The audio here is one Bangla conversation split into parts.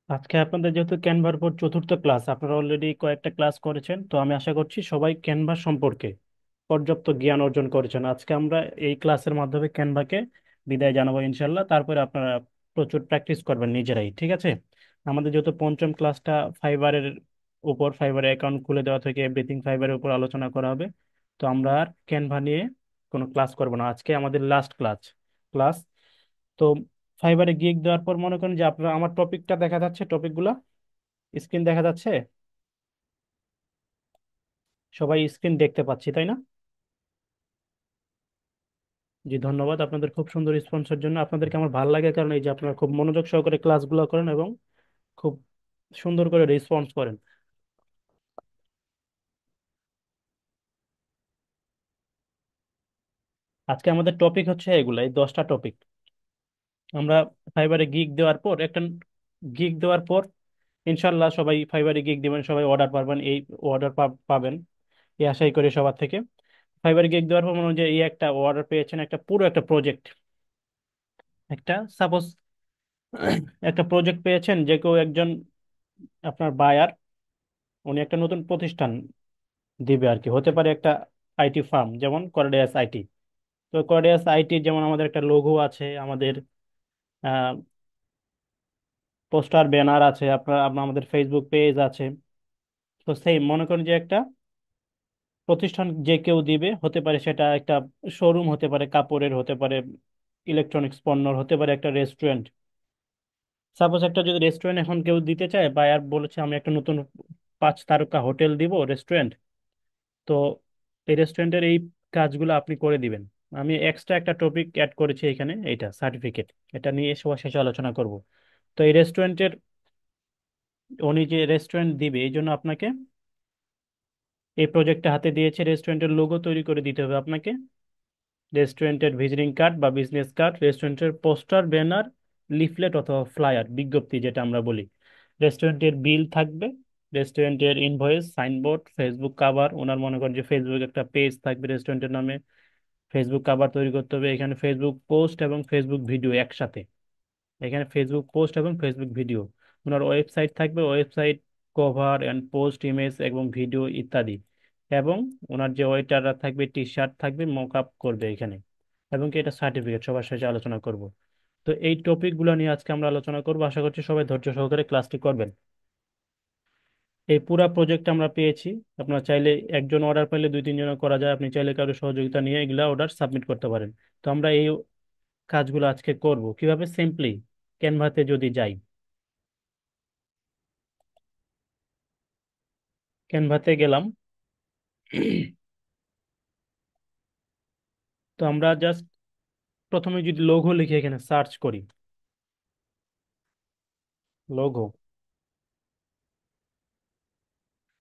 আজকে আপনাদের যেহেতু ক্যানভার উপর চতুর্থ ক্লাস, আপনারা অলরেডি কয়েকটা ক্লাস করেছেন, তো আমি আশা করছি সবাই ক্যানভা সম্পর্কে পর্যাপ্ত জ্ঞান অর্জন করেছেন। আজকে আমরা এই ক্লাসের মাধ্যমে ক্যানভাকে বিদায় জানাবো ইনশাল্লাহ। তারপরে আপনারা প্রচুর প্র্যাকটিস করবেন নিজেরাই, ঠিক আছে? আমাদের যেহেতু পঞ্চম ক্লাসটা ফাইবারের উপর, ফাইবার অ্যাকাউন্ট খুলে দেওয়া থেকে এভরিথিং ফাইবারের উপর আলোচনা করা হবে, তো আমরা আর ক্যানভা নিয়ে কোনো ক্লাস করব না। আজকে আমাদের লাস্ট ক্লাস। তো ফাইবারে গিগ দেওয়ার পর মনে করেন যে আপনার আমার টপিকটা দেখা যাচ্ছে, টপিকগুলো স্ক্রিন দেখা যাচ্ছে, সবাই স্ক্রিন দেখতে পাচ্ছি, তাই না? জি, ধন্যবাদ আপনাদের খুব সুন্দর রেসপন্সের জন্য। আপনাদেরকে আমার ভালো লাগে, কারণ এই যে আপনারা খুব মনোযোগ সহকারে ক্লাসগুলো করেন এবং খুব সুন্দর করে রেসপন্স করেন। আজকে আমাদের টপিক হচ্ছে এগুলা, এই 10টা টপিক। আমরা ফাইবারে গিগ দেওয়ার পর ইনশাল্লাহ সবাই ফাইবারে গিগ দিবেন, সবাই অর্ডার পাবেন, এই অর্ডার পাবেন এই আশাই করি সবার থেকে। ফাইবারে গিগ দেওয়ার পর মনে হয় যে এই একটা অর্ডার পেয়েছেন, একটা পুরো একটা প্রজেক্ট, একটা সাপোজ একটা প্রজেক্ট পেয়েছেন, যে কেউ একজন আপনার বায়ার, উনি একটা নতুন প্রতিষ্ঠান দিবে আর কি, হতে পারে একটা আইটি ফার্ম, যেমন কর্ডিয়াস আইটি। তো কর্ডিয়াস আইটি যেমন আমাদের একটা লোগো আছে, আমাদের পোস্টার ব্যানার আছে, আপনার আমাদের ফেসবুক পেজ আছে। তো সেই মনে করেন যে একটা প্রতিষ্ঠান যে কেউ দিবে, হতে পারে সেটা একটা শোরুম, হতে পারে কাপড়ের, হতে পারে ইলেকট্রনিক্স পণ্যর, হতে পারে একটা রেস্টুরেন্ট। সাপোজ একটা যদি রেস্টুরেন্ট এখন কেউ দিতে চায়, বায়ার বলেছে আমি একটা নতুন 5 তারকা হোটেল দিব, রেস্টুরেন্ট। তো এই রেস্টুরেন্টের এই কাজগুলো আপনি করে দিবেন। আমি এক্সট্রা একটা টপিক অ্যাড করেছি এখানে, এইটা সার্টিফিকেট, এটা নিয়ে সবার শেষে আলোচনা করব। তো এই রেস্টুরেন্টের, উনি যে রেস্টুরেন্ট দিবে এই জন্য আপনাকে এই প্রজেক্টটা হাতে দিয়েছে, রেস্টুরেন্টের লোগো তৈরি করে দিতে হবে আপনাকে, রেস্টুরেন্টের ভিজিটিং কার্ড বা বিজনেস কার্ড, রেস্টুরেন্টের পোস্টার ব্যানার, লিফলেট অথবা ফ্লায়ার, বিজ্ঞপ্তি যেটা আমরা বলি, রেস্টুরেন্টের বিল থাকবে, রেস্টুরেন্টের ইনভয়েস, সাইনবোর্ড, ফেসবুক কাভার, ওনার মনে করেন যে ফেসবুক একটা পেজ থাকবে রেস্টুরেন্টের নামে, ফেসবুক কাভার তৈরি করতে হবে, এখানে ফেসবুক পোস্ট এবং ফেসবুক ভিডিও একসাথে, এখানে ফেসবুক পোস্ট এবং ফেসবুক ভিডিও, ওনার ওয়েবসাইট থাকবে, website cover and post, image এবং ভিডিও ইত্যাদি, এবং ওনার যে ওয়েটাররা থাকবে, টি শার্ট থাকবে, মক আপ করবে এখানে, এবং কি এটা সার্টিফিকেট সবার শেষে আলোচনা করব। তো এই টপিকগুলো নিয়ে আজকে আমরা আলোচনা করবো, আশা করছি সবাই ধৈর্য সহকারে ক্লাসটি করবেন। এই পুরা প্রজেক্ট আমরা পেয়েছি, আপনারা চাইলে একজন অর্ডার পেলে 2-3 জনে করা যায়, আপনি চাইলে কারো সহযোগিতা নিয়ে এগুলা অর্ডার সাবমিট করতে পারেন। তো আমরা এই কাজগুলো আজকে করব কিভাবে, সিম্পলি ক্যানভাতে যদি যাই, ক্যানভাতে গেলাম। তো আমরা জাস্ট প্রথমে যদি লোগো লিখে এখানে সার্চ করি, লোগো,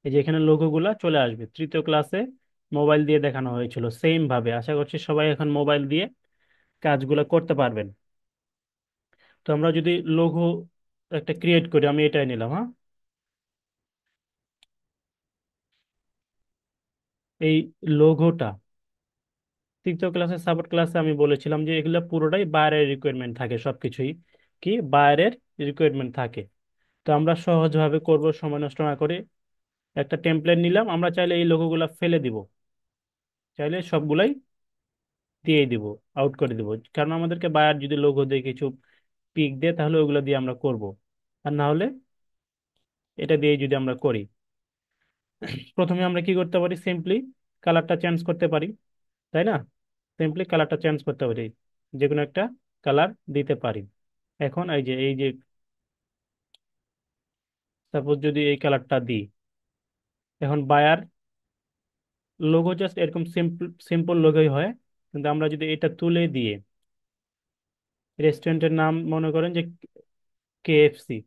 এই যে এখানে লোগো গুলা চলে আসবে। তৃতীয় ক্লাসে মোবাইল দিয়ে দেখানো হয়েছিল সেম ভাবে, আশা করছি সবাই এখন মোবাইল দিয়ে কাজগুলো করতে পারবেন। তো আমরা যদি লোগো একটা ক্রিয়েট করি, আমি এটাই নিলাম, হ্যাঁ। এই লোগোটা তৃতীয় ক্লাসে, সাপোর্ট ক্লাসে আমি বলেছিলাম যে এগুলো পুরোটাই বাইরের রিকোয়ারমেন্ট থাকে, সবকিছুই কি বাইরের রিকোয়ারমেন্ট থাকে। তো আমরা সহজভাবে করব, সময় নষ্ট না করে একটা টেমপ্লেট নিলাম। আমরা চাইলে এই লোগোগুলো ফেলে দিব, চাইলে সবগুলাই দিয়ে দিব, আউট করে দিব, কারণ আমাদেরকে বায়ার যদি লোগো দিয়ে কিছু পিক দেয় তাহলে ওগুলো দিয়ে আমরা করব, আর না হলে এটা দিয়ে যদি আমরা করি। প্রথমে আমরা কি করতে পারি, সিম্পলি কালারটা চেঞ্জ করতে পারি, তাই না? সিম্পলি কালারটা চেঞ্জ করতে পারি, যে কোনো একটা কালার দিতে পারি। এখন এই যে সাপোজ যদি এই কালারটা দিই, এখন বায়ার লোগো জাস্ট এরকম সিম্পল সিম্পল লোগোই হয়, কিন্তু আমরা যদি এটা তুলে দিয়ে রেস্টুরেন্টের নাম মনে করেন যে কেএফসি,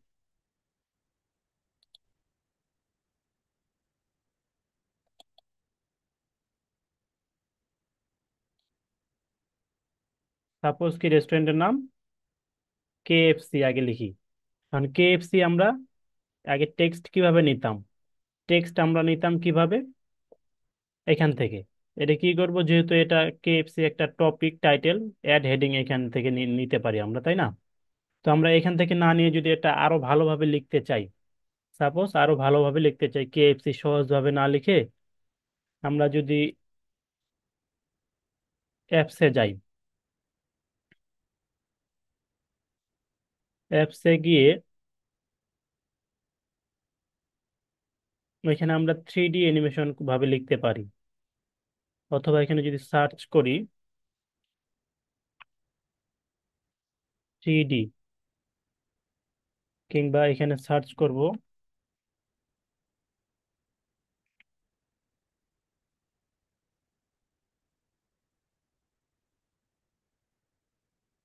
সাপোজ কি রেস্টুরেন্টের নাম কেএফসি আগে লিখি। কারণ কেএফসি আমরা আগে টেক্সট কিভাবে নিতাম, টেক্সট আমরা নিতাম কিভাবে, এখান থেকে। এটা কি করব, যেহেতু এটা কেএফসি একটা টপিক টাইটেল, অ্যাড হেডিং এখান থেকে নিতে পারি আমরা, তাই না? তো আমরা এখান থেকে না নিয়ে যদি এটা আরো ভালোভাবে লিখতে চাই, সাপোজ আরো ভালোভাবে লিখতে চাই, কেএফসি সহজভাবে না লিখে আমরা যদি অ্যাপসে যাই, অ্যাপসে গিয়ে ওইখানে আমরা 3D অ্যানিমেশন ভাবে লিখতে পারি, অথবা এখানে যদি সার্চ করি 3D, কিংবা এখানে সার্চ করব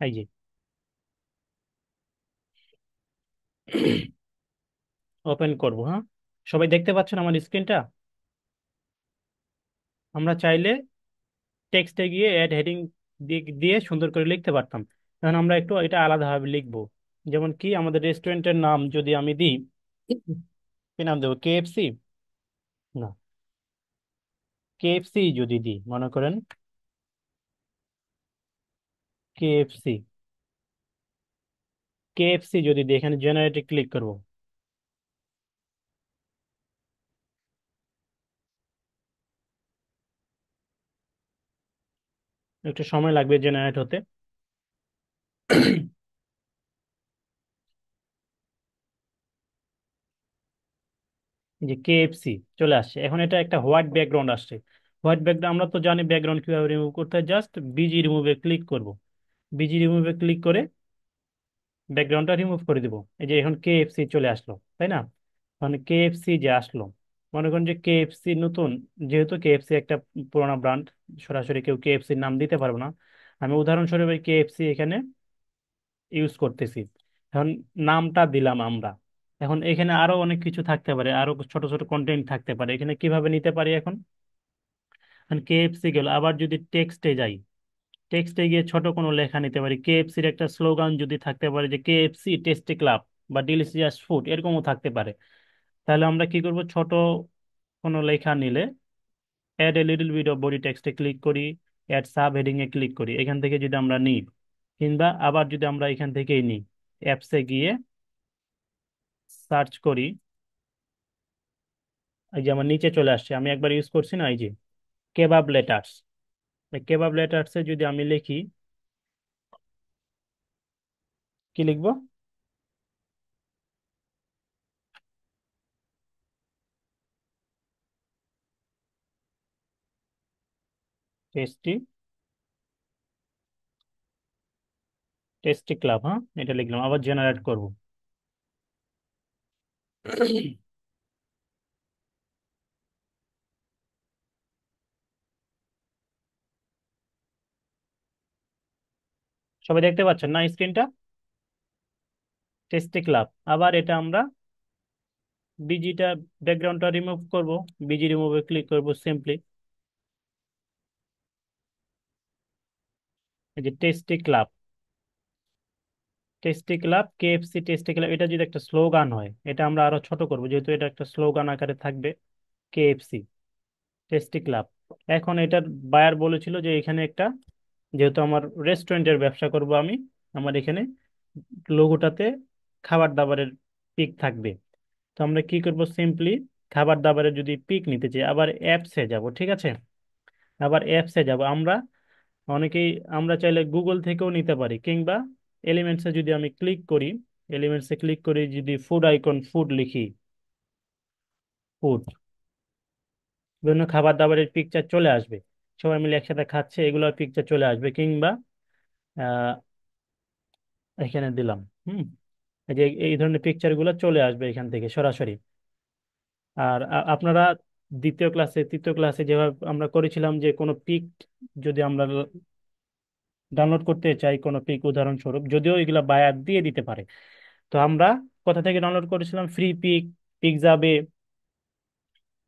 এই যে ওপেন করব। হ্যাঁ, সবাই দেখতে পাচ্ছেন আমার স্ক্রিনটা? আমরা চাইলে টেক্সটে গিয়ে অ্যাড হেডিং দিয়ে সুন্দর করে লিখতে পারতাম। এখন আমরা একটু এটা আলাদাভাবে লিখবো। যেমন কি আমাদের রেস্টুরেন্টের নাম যদি আমি দিই, কি নাম দেবো, কেএফসি? না, কেএফসি যদি দিই, মনে করেন কেএফসি, কেএফসি যদি দিই, এখানে জেনারেটে ক্লিক করব। একটু সময় লাগবে জেনারেট হতে। যে কেএফসি চলে আসছে, এখন এটা একটা হোয়াইট ব্যাকগ্রাউন্ড আসছে। হোয়াইট ব্যাকগ্রাউন্ড, আমরা তো জানি ব্যাকগ্রাউন্ড কিভাবে রিমুভ করতে হয়, জাস্ট বিজি রিমুভে ক্লিক করব। বিজি রিমুভে ক্লিক করে ব্যাকগ্রাউন্ডটা রিমুভ করে দিব। এই যে এখন কেএফসি চলে আসলো, তাই না? মানে কেএফসি যে আসলো, মনে করেন যে কেএফসি নতুন, যেহেতু কেএফসি একটা পুরোনো ব্র্যান্ড, সরাসরি কেউ কেএফসি নাম দিতে পারবে না। আমি উদাহরণস্বরূপ কেএফসি এখানে ইউজ করতেছি। এখন নামটা দিলাম আমরা। এখন এখানে আরো অনেক কিছু থাকতে পারে, আরো ছোট ছোট কন্টেন্ট থাকতে পারে, এখানে কিভাবে নিতে পারি এখন? কেএফসি গেল, আবার যদি টেক্সটে যাই, টেক্সটে গিয়ে ছোট কোনো লেখা নিতে পারি। কেএফসির একটা স্লোগান যদি থাকতে পারে যে কেএফসি টেস্টি ক্লাব বা ডিলিশিয়াস ফুড, এরকমও থাকতে পারে। তাহলে আমরা কি করব, ছোট কোনো লেখা নিলে add a little bit of body টেক্সটে ক্লিক করি, অ্যাড সাব হেডিং এ ক্লিক করি, এখান থেকে যদি আমরা নিই, কিংবা আবার যদি আমরা এখান থেকেই নিই, অ্যাপসে গিয়ে সার্চ করি, এই যে আমার নিচে চলে আসছে, আমি একবার ইউজ করছি না, এই যে কেবাব লেটার্স। এই কেবাব লেটার্সে যদি আমি লিখি, কি লিখবো? টেস্টি, টেস্টি ক্লাব, হ্যাঁ এটা লিখলাম, আবার জেনারেট করব। সবাই দেখতে পাচ্ছেন না স্ক্রিনটা? Tasty club. আবার এটা আমরা বিজিটা, ব্যাকগ্রাউন্ডটা রিমুভ করব, বিজি রিমুভে ক্লিক করব সিম্পলি। এই যে tasty club, tasty club, KFC tasty club, এটা যদি একটা স্লোগান হয়, এটা আমরা আরো ছোট করব, যেহেতু এটা একটা স্লোগান আকারে থাকবে, কেএফসি টেস্টি ক্লাব। এখন এটার বায়ার বলেছিল যে এখানে একটা, যেহেতু আমার রেস্টুরেন্টের ব্যবসা করব আমি, আমার এখানে লোগোটাতে খাবার দাবারের পিক থাকবে। তো আমরা কি করব, সিম্পলি খাবার দাবারের যদি পিক নিতে চাই, আবার অ্যাপসে যাব, ঠিক আছে? আবার অ্যাপসে যাব আমরা, অনেকেই, আমরা চাইলে গুগল থেকেও নিতে পারি, কিংবা এলিমেন্টসে যদি আমি ক্লিক করি, এলিমেন্টসে ক্লিক করে যদি ফুড আইকন, ফুড লিখি, ফুড, বিভিন্ন খাবার দাবারের পিকচার চলে আসবে, সবাই মিলে একসাথে খাচ্ছে, এগুলোর পিকচার চলে আসবে। কিংবা আহ, এখানে দিলাম, হুম, এই যে এই ধরনের পিকচার গুলো চলে আসবে এখান থেকে সরাসরি। আর আপনারা দ্বিতীয় ক্লাসে, তৃতীয় ক্লাসে যেভাবে আমরা করেছিলাম, যে কোনো পিক যদি আমরা ডাউনলোড করতে চাই, কোনো পিক উদাহরণস্বরূপ, যদিও এগুলা বায়ার দিয়ে দিতে পারে, তো আমরা কোথা থেকে ডাউনলোড করেছিলাম, ফ্রি পিক, পিকজাবে,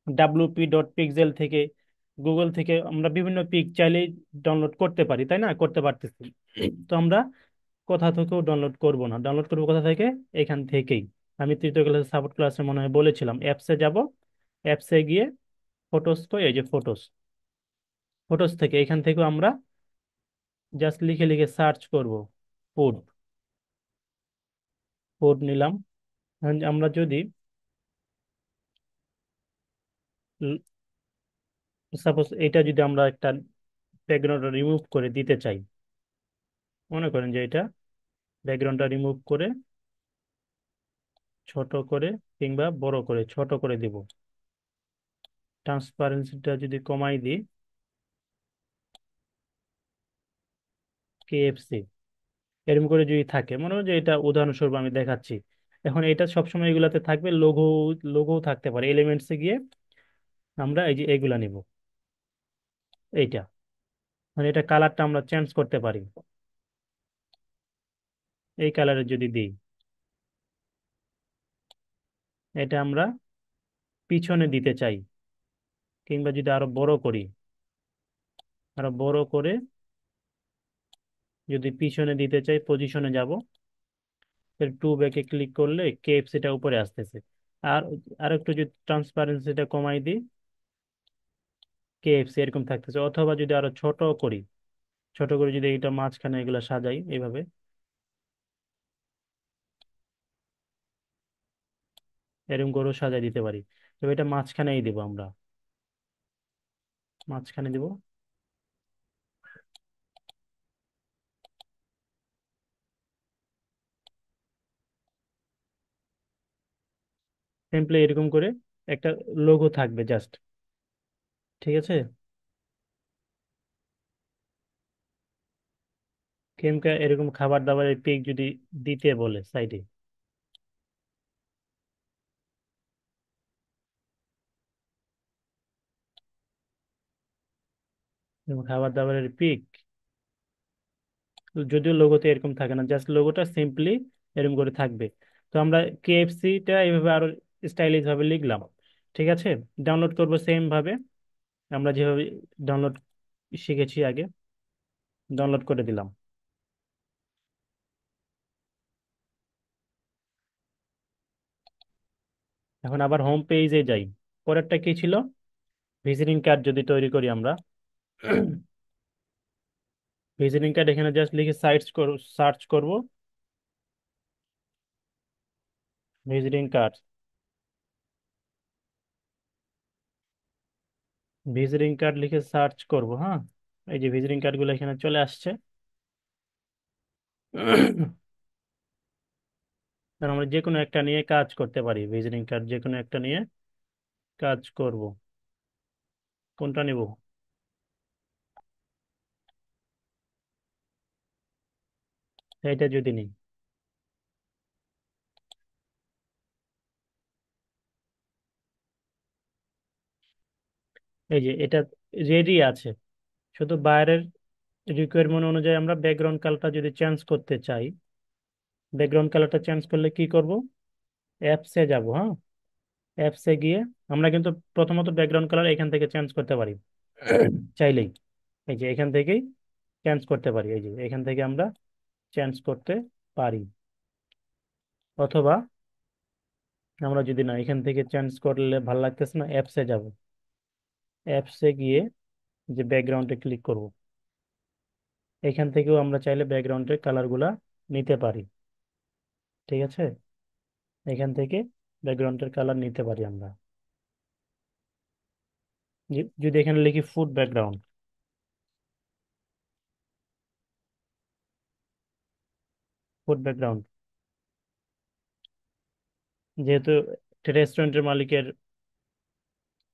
wp.pixel থেকে, গুগল থেকে আমরা বিভিন্ন পিক চাইলেই ডাউনলোড করতে পারি, তাই না? করতে পারতেছি। তো আমরা কোথা থেকেও ডাউনলোড করব না, ডাউনলোড করবো কোথা থেকে? এখান থেকেই। আমি তৃতীয় ক্লাসে, সাপোর্ট ক্লাসে মনে হয় বলেছিলাম, অ্যাপসে যাব, অ্যাপসে গিয়ে ফটোস, কই, এই যে ফটোস, ফটোস থেকে এখান থেকেও আমরা জাস্ট লিখে লিখে সার্চ করব ফুড, ফুড নিলাম। এখন আমরা যদি সাপোজ এটা যদি আমরা একটা ব্যাকগ্রাউন্ড রিমুভ করে দিতে চাই, মনে করেন যে এটা ব্যাকগ্রাউন্ডটা রিমুভ করে ছোট করে কিংবা বড় করে, ছোট করে দিব। ট্রান্সপারেন্সিটা যদি কমাই দিই, KFC এরকম করে যদি থাকে, মনে হয় যে এটা উদাহরণস্বরূপ আমি দেখাচ্ছি। এখন এটা সবসময় এগুলাতে থাকবে, লোগো লোগো থাকতে পারে। এলিমেন্টসে গিয়ে আমরা এই যে এগুলা নিব, এইটা, মানে এটা কালারটা আমরা চেঞ্জ করতে পারি। এই কালারে যদি দিই, এটা আমরা পিছনে দিতে চাই, কিংবা যদি আরো বড় করি, আরো বড় করে যদি পিছনে দিতে চাই, পজিশনে যাব, টু ব্যাকে ক্লিক করলে KFCটা উপরে আসতেছে। আর আর একটু যদি ট্রান্সপারেন্সিটা কমাই দিই, KFC এরকম থাকতেছে। অথবা যদি আরো ছোট করি, ছোট করে যদি এটা মাঝখানে এগুলা সাজাই এইভাবে, এরকম করেও সাজাই দিতে পারি। তো এটা মাঝখানেই দিব আমরা, মাঝখানে দিব। সিম্পলি এরকম করে একটা লোগো থাকবে জাস্ট। ঠিক আছে। কেমকা এরকম খাবার দাবারের পিক যদি দিতে বলে সাইডে, খাবার দাবারের পিক, যদিও লোগোতে এরকম থাকে না, জাস্ট লোগোটা সিম্পলি এরকম করে থাকবে। তো আমরা KFCটা এইভাবে আরো স্টাইলিশ ভাবে লিখলাম। ঠিক আছে। ডাউনলোড করব সেম ভাবে, আমরা যেভাবে ডাউনলোড শিখেছি আগে, ডাউনলোড করে দিলাম। এখন আবার হোম পেজে যাই। পরেরটা কি ছিল? ভিজিটিং কার্ড যদি তৈরি করি আমরা, ভিজিটিং কার্ড এখানে জাস্ট লিখে সার্চ করব ভিজিটিং কার্ড। ভিজিটিং কার্ড লিখে সার্চ করব, হ্যাঁ। এই যে ভিজিটিং কার্ড গুলো এখানে চলে আসছে। কারণ আমরা যে কোনো একটা নিয়ে কাজ করতে পারি, ভিজিটিং কার্ড যে কোনো একটা নিয়ে কাজ করব। কোনটা নিব? এটা যদি নিই, এই যে এটা রেডি আছে। শুধু বাইরের রিকোয়ারমেন্ট অনুযায়ী আমরা ব্যাকগ্রাউন্ড কালারটা যদি চেঞ্জ করতে চাই, ব্যাকগ্রাউন্ড কালারটা চেঞ্জ করলে কি করব? অ্যাপসে যাব, হ্যাঁ। অ্যাপসে গিয়ে আমরা কিন্তু প্রথমত ব্যাকগ্রাউন্ড কালার এখান থেকে চেঞ্জ করতে পারি চাইলেই। এই যে এখান থেকেই চেঞ্জ করতে পারি, এই যে এখান থেকে আমরা চেঞ্জ করতে পারি। অথবা আমরা যদি না এখান থেকে চেঞ্জ করলে ভালো লাগতেছে না, অ্যাপসে যাব। অ্যাপসে গিয়ে যে ব্যাকগ্রাউন্ডে ক্লিক করব, এখান থেকেও আমরা চাইলে ব্যাকগ্রাউন্ডের কালারগুলা নিতে পারি। ঠিক আছে। এখান থেকে ব্যাকগ্রাউন্ডের কালার নিতে পারি আমরা। যদি এখানে লিখি ফুড ব্যাকগ্রাউন্ড, ফুড ব্যাকগ্রাউন্ড, যেহেতু রেস্টুরেন্টের মালিকের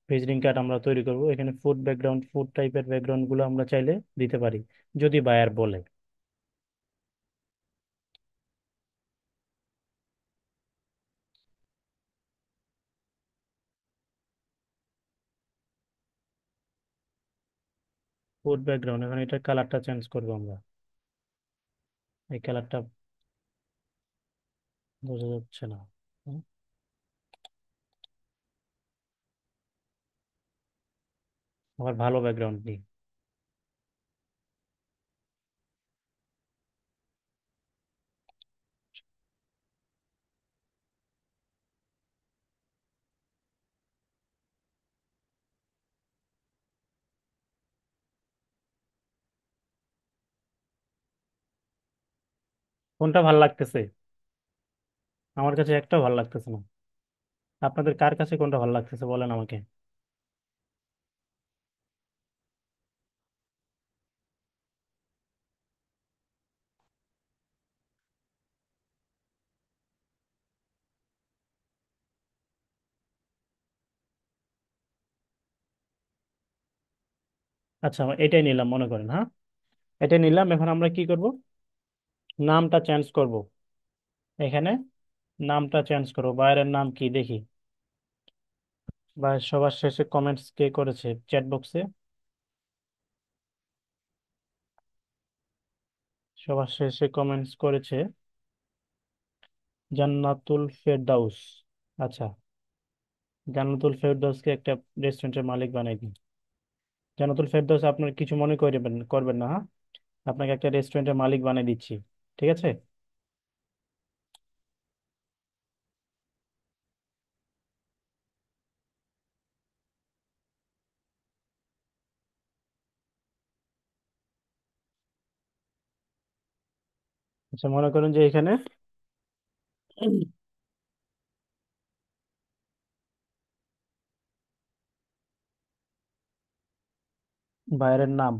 ভিজিটিং কার্ড আমরা তৈরি করব, এখানে ফুড ব্যাকগ্রাউন্ড, ফুড টাইপের ব্যাকগ্রাউন্ড গুলো আমরা চাইলে দিতে পারি, যদি বায়ার বলে। ফুড ব্যাকগ্রাউন্ড, এখন এটা কালারটা চেঞ্জ করবো আমরা। এই কালারটা বোঝা যাচ্ছে না। হুম, আবার ভালো ব্যাকগ্রাউন্ড নেই। কোনটা ভালো লাগতেছে? আমার কাছে একটাও ভালো লাগতেছে না। আপনাদের কার কাছে কোনটা ভালো লাগতেছে বলেন আমাকে। আচ্ছা, এটাই নিলাম মনে করেন, হ্যাঁ। এটাই নিলাম, এখন আমরা কি করব? নামটা চেঞ্জ করব। এখানে নামটা চেঞ্জ করবো। বাইরের নাম কি দেখি? বা সবার শেষে কমেন্টস কে করেছে চ্যাট বক্সে? সবার শেষে কমেন্টস করেছে জান্নাতুল ফেরদাউস। আচ্ছা, জান্নাতুল ফেরদাউসকে একটা রেস্টুরেন্টের মালিক বানাই দিই। জান্নাতুল ফেরদাউস, আপনার কিছু মনে করবেন করবেন না, হ্যাঁ? আপনাকে একটা রেস্টুরেন্টের মালিক বানিয়ে দিচ্ছি। ঠিক আছে। আচ্ছা, মনে করেন যে এখানে বাইরের নাম,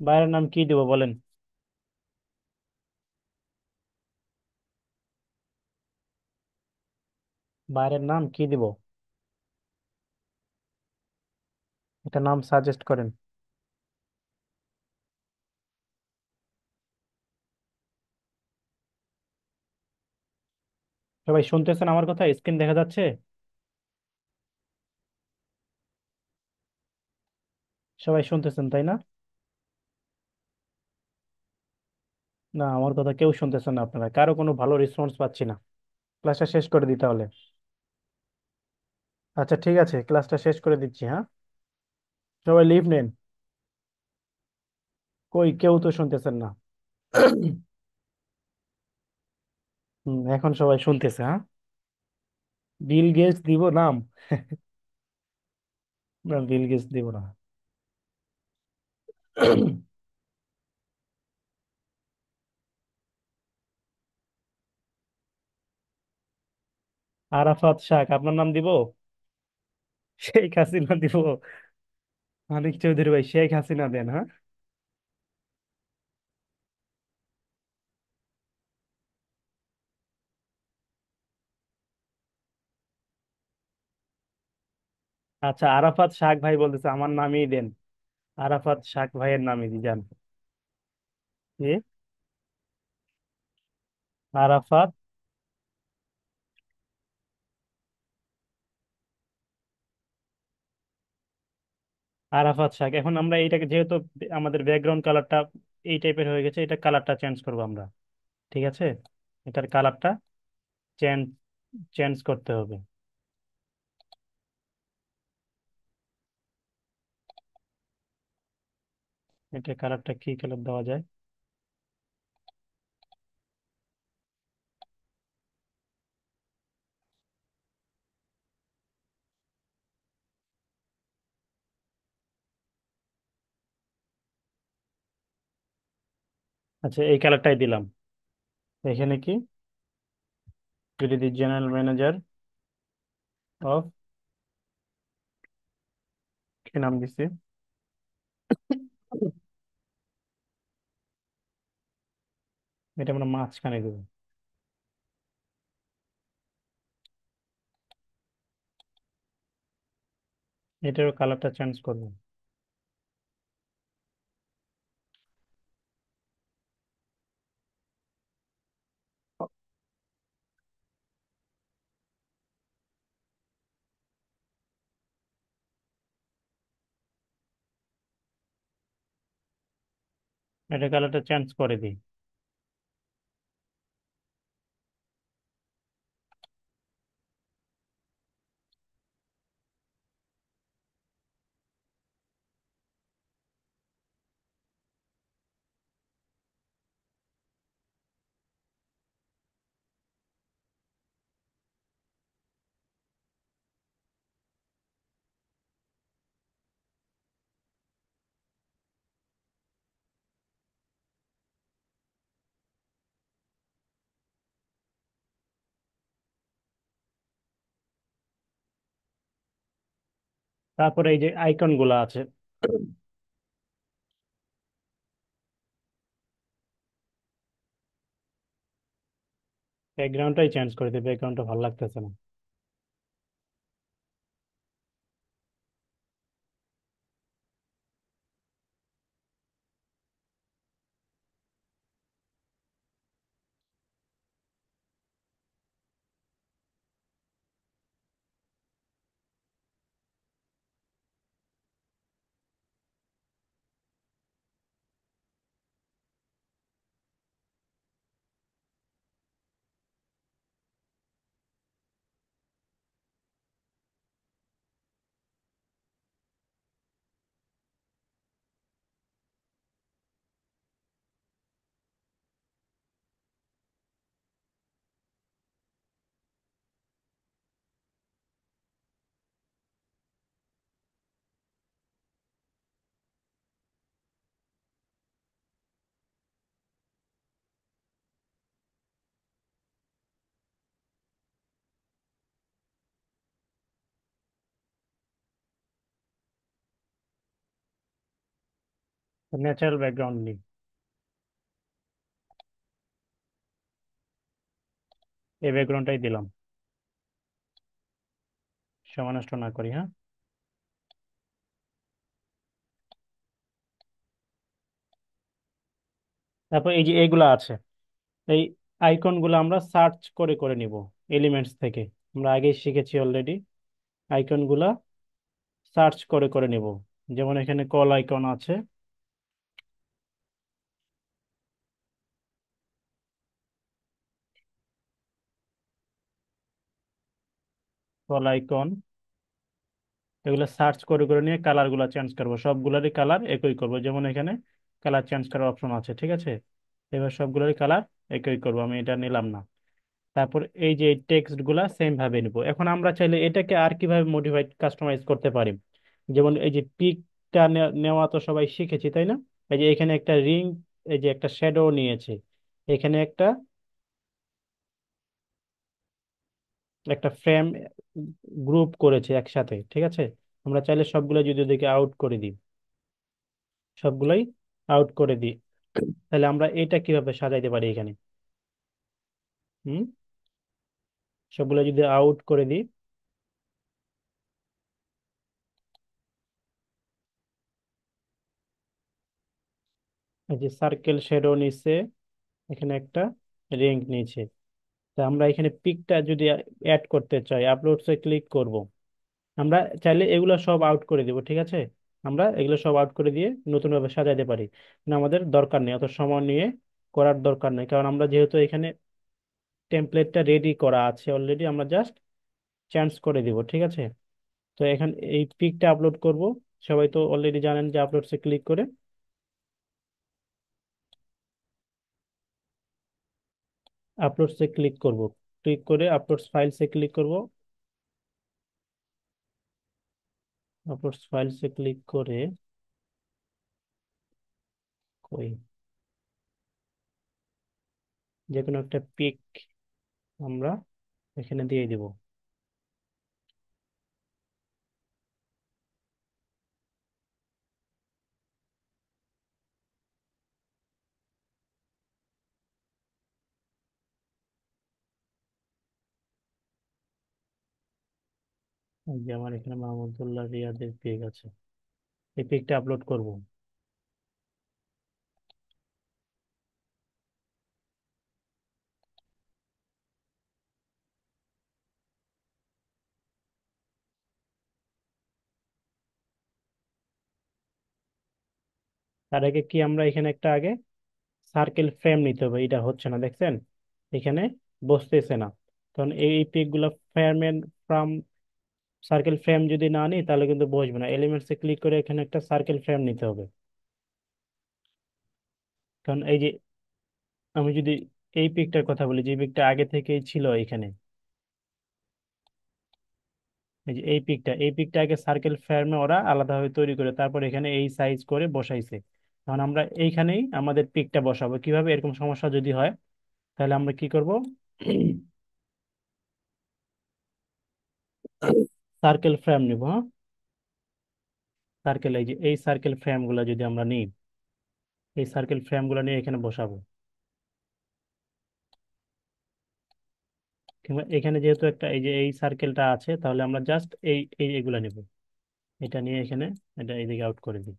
বাইরের নাম কি দিব বলেন? বাইরের নাম কি দিব? একটা নাম সাজেস্ট করেন। সবাই শুনতেছেন আমার কথা? স্ক্রিন দেখা যাচ্ছে? সবাই শুনতেছেন তাই না? না, আমার কথা কেউ শুনতেছেন না, আপনারা কারো কোনো ভালো রেসপন্স পাচ্ছি না। ক্লাসটা শেষ করে দিতে হবে। আচ্ছা ঠিক আছে, ক্লাসটা শেষ করে দিচ্ছি, হ্যাঁ। সবাই লিভ নেন। কই, কেউ তো শুনতেছেন না। এখন সবাই শুনতেছে, হ্যাঁ। বিল গেটস দিব নাম? না, বিল গেটস দিব না। আরাফাত শাক আপনার নাম দিব? শেখ হাসিনা দিব? মানিক চৌধুরী ভাই, শেখ হাসিনা দেন, হ্যাঁ। আচ্ছা, আরাফাত শাক ভাই বলতেছে আমার নামই দেন। আরাফাত শাক ভাইয়ের নামই দি যান। কি? আরাফাত, আরাফাত শাক। এখন আমরা এইটাকে যেহেতু আমাদের ব্যাকগ্রাউন্ড কালারটা এই টাইপের হয়ে গেছে, এটা কালারটা চেঞ্জ করবো আমরা। ঠিক আছে, এটার কালারটা চেঞ্জ চেঞ্জ করতে হবে। এটার কালারটা কি কালার দেওয়া যায়? আচ্ছা, এই কালারটাই দিলাম। এখানে কি যদি দিই জেনারেল ম্যানেজার অফ, কি নাম দিচ্ছি? এটা আমরা মাঝখানে দেবো। এটারও কালারটা চেঞ্জ করবো। এটা কালারটা চেঞ্জ করে দিই। তারপরে এই যে আইকন গুলা আছে, ব্যাকগ্রাউন্ডটাই চেঞ্জ করে দিই, ব্যাকগ্রাউন্ডটা ভালো লাগতেছে না। ন্যাচারাল ব্যাকগ্রাউন্ড নিই, এই ব্যাকগ্রাউন্ডটাই দিলাম। সময় নষ্ট না করি, হ্যাঁ। তারপর এই যে এগুলা আছে, এই আইকন গুলো আমরা সার্চ করে করে নিব এলিমেন্টস থেকে। আমরা আগেই শিখেছি অলরেডি, আইকন গুলা সার্চ করে করে নিব। যেমন এখানে কল আইকন আছে, কল আইকন, এগুলো সার্চ করে করে নিয়ে কালার গুলা চেঞ্জ করবো, সবগুলোরই কালার একই করব। যেমন এখানে কালার চেঞ্জ করার অপশন আছে, ঠিক আছে। এবার সবগুলোরই কালার একই করব, আমি এটা নিলাম না। তারপর এই যে টেক্সট গুলা সেম ভাবে নিব। এখন আমরা চাইলে এটাকে আর কিভাবে মডিফাইড কাস্টমাইজ করতে পারি। যেমন এই যে পিকটা নেওয়া তো সবাই শিখেছি, তাই না? এই যে এখানে একটা রিং, এই যে একটা শ্যাডো নিয়েছে, এখানে একটা একটা ফ্রেম গ্রুপ করেছে একসাথে, ঠিক আছে। আমরা চাইলে সবগুলো যদি ওদিকে আউট করে দিই, সবগুলাই আউট করে দিই, তাহলে আমরা এটা কিভাবে সাজাইতে পারি এখানে। হুম, সবগুলো যদি আউট করে দিই, এই যে সার্কেল শ্যাডো নিচে এখানে একটা রিং নিচে, তা আমরা এখানে পিকটা যদি অ্যাড করতে চাই, আপলোডসে ক্লিক করব। আমরা চাইলে এগুলো সব আউট করে দিব, ঠিক আছে। আমরা এগুলো সব আউট করে দিয়ে নতুন ভাবে সাজাতে পারি, কিন্তু আমাদের দরকার নেই, অত সময় নিয়ে করার দরকার নেই, কারণ আমরা যেহেতু এখানে টেমপ্লেটটা রেডি করা আছে অলরেডি, আমরা জাস্ট চেঞ্জ করে দিব, ঠিক আছে। তো এখন এই পিকটা আপলোড করব, সবাই তো অলরেডি জানেন যে আপলোডসে ক্লিক করে আপলোডসে ক্লিক করব, ক্লিক করে আপলোডস ফাইলসে ক্লিক করব। আপলোডস ফাইলসে ক্লিক করে কই যে কোনো একটা পিক আমরা এখানে দিয়ে দিব। এই যে আমার এখানে মাহমুদুল্লাহ রিয়াদের পিক আছে, এই পিকটা আপলোড করব। তার আগে কি আমরা এখানে একটা আগে সার্কেল ফ্রেম নিতে হবে, এটা হচ্ছে না দেখছেন, এখানে বসতেছে না। কারণ এই পিক গুলা ফ্রেমের ফ্রাম সার্কেল ফ্রেম যদি না নিই তাহলে কিন্তু বসবে না। এলিমেন্টসে ক্লিক করে এখানে একটা সার্কেল ফ্রেম নিতে হবে। কারণ এই যে আমি যদি এই পিকটার কথা বলি, যে পিকটা আগে থেকেই ছিল এখানে, এই যে এই পিকটা আগে সার্কেল ফ্রেমে ওরা আলাদাভাবে তৈরি করে তারপর এখানে এই সাইজ করে বসাইছে। কারণ আমরা এইখানেই আমাদের পিকটা বসাবো, কিভাবে এরকম সমস্যা যদি হয় তাহলে আমরা কি করব, সার্কেল ফ্রেম নিব, হ্যাঁ। সার্কেল, এই যে এই সার্কেল ফ্রেম গুলা যদি আমরা নিই, এই সার্কেল ফ্রেম গুলা নিয়ে এখানে বসাবো। কিংবা এখানে যেহেতু একটা এই যে এই সার্কেলটা আছে, তাহলে আমরা জাস্ট এই এই এগুলা নিব, এটা নিয়ে এখানে এটা এইদিকে আউট করে দিই।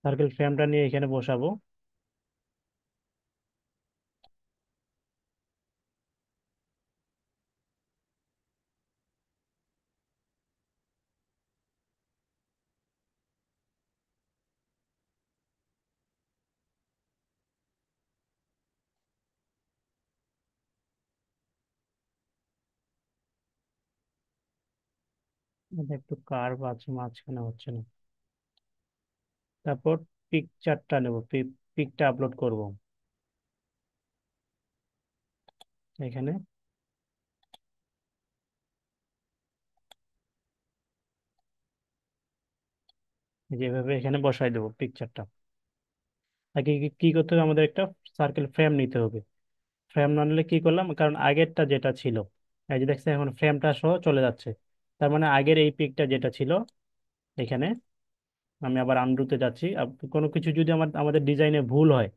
সার্কেল ফ্রেমটা নিয়ে এখানে বসাবো। এটা একটু কার্ভ আছে মাঝখানে, হচ্ছে না। তারপর পিকচারটা নেব, পিকটা আপলোড করব এখানে। যেভাবে এখানে বসাই দেবো পিকচারটা। আগে কি কি করতে হবে, আমাদের একটা সার্কেল ফ্রেম নিতে হবে। ফ্রেম না নিলে কি করলাম, কারণ আগেরটা যেটা ছিল, এই যে দেখছেন এখন ফ্রেমটা সহ চলে যাচ্ছে। তার মানে আগের এই পিকটা যেটা ছিল এখানে, আমি আবার আন্ডুতে যাচ্ছি। কোনো কিছু যদি আমাদের ডিজাইনে ভুল হয়,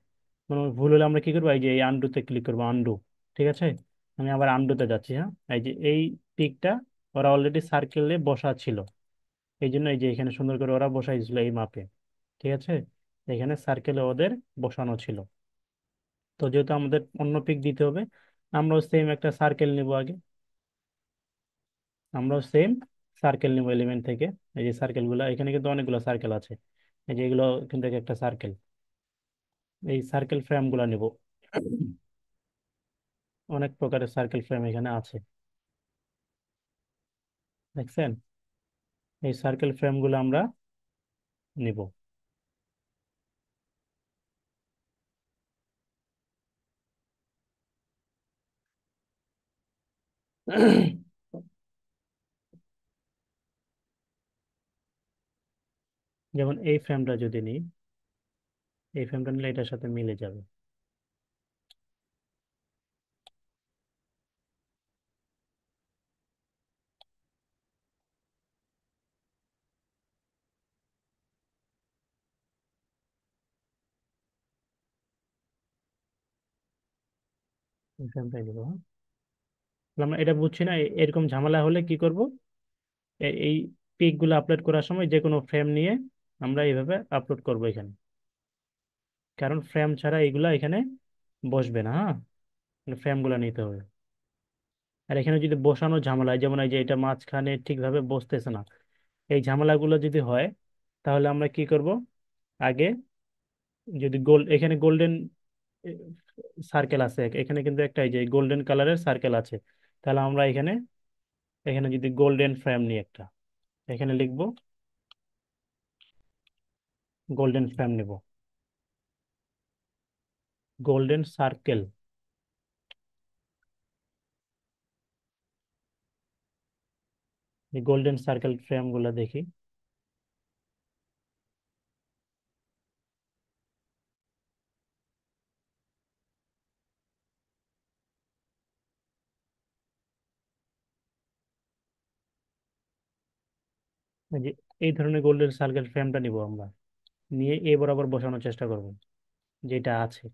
কোনো ভুল হলে আমরা কি করবো, এই যে এই আন্ডুতে ক্লিক করবো, আন্ডু। ঠিক আছে, আমি আবার আন্ডুতে যাচ্ছি। হ্যাঁ, এই যে এই পিকটা ওরা অলরেডি সার্কেলে বসা ছিল, এই জন্য এই যে এখানে সুন্দর করে ওরা বসাইছিল এই মাপে। ঠিক আছে, এখানে সার্কেলে ওদের বসানো ছিল। তো যেহেতু আমাদের অন্য পিক দিতে হবে, আমরাও সেম একটা সার্কেল নিব আগে। আমরাও সেম সার্কেল নিব এলিমেন্ট থেকে। এই যে সার্কেল গুলা, এখানে কিন্তু অনেকগুলো সার্কেল আছে, এই যে এগুলো কিন্তু এক একটা সার্কেল। এই সার্কেল ফ্রেম গুলা নিব। অনেক প্রকারের সার্কেল ফ্রেম এখানে আছে, দেখছেন। এই সার্কেল ফ্রেম গুলো আমরা নিব। যেমন এই ফ্রেমটা যদি নিই, এই ফ্রেমটা নিলে এটার সাথে মিলে যাবে। এই ফ্রেমটাই নিব, হ্যাঁ। তাহলে আমরা এটা বুঝছি না, এরকম ঝামেলা হলে কি করব, এই পিক গুলো আপলোড করার সময় যে কোনো ফ্রেম নিয়ে আমরা এইভাবে আপলোড করব এখানে। কারণ ফ্রেম ছাড়া এগুলা এখানে বসবে না। হ্যাঁ, ফ্রেম গুলা নিতে হবে। আর এখানে যদি বসানো ঝামেলা হয়, যেমন এই যে এটা মাঝখানে ঠিকভাবে বসতেছে না, এই ঝামেলাগুলো যদি হয়, তাহলে আমরা কি করব, আগে যদি এখানে গোল্ডেন সার্কেল আছে, এখানে কিন্তু একটা এই যে গোল্ডেন কালারের সার্কেল আছে, তাহলে আমরা এখানে এখানে যদি গোল্ডেন ফ্রেম নিই একটা, এখানে লিখবো গোল্ডেন ফ্রেম নিব, গোল্ডেন সার্কেল। এই গোল্ডেন সার্কেল ফ্রেম গুলা দেখি। এই যে এই ধরনের গোল্ডেন সার্কেল ফ্রেমটা নিব আমরা, নিয়ে এ বরাবর বসানোর চেষ্টা করব, যেটা আছে,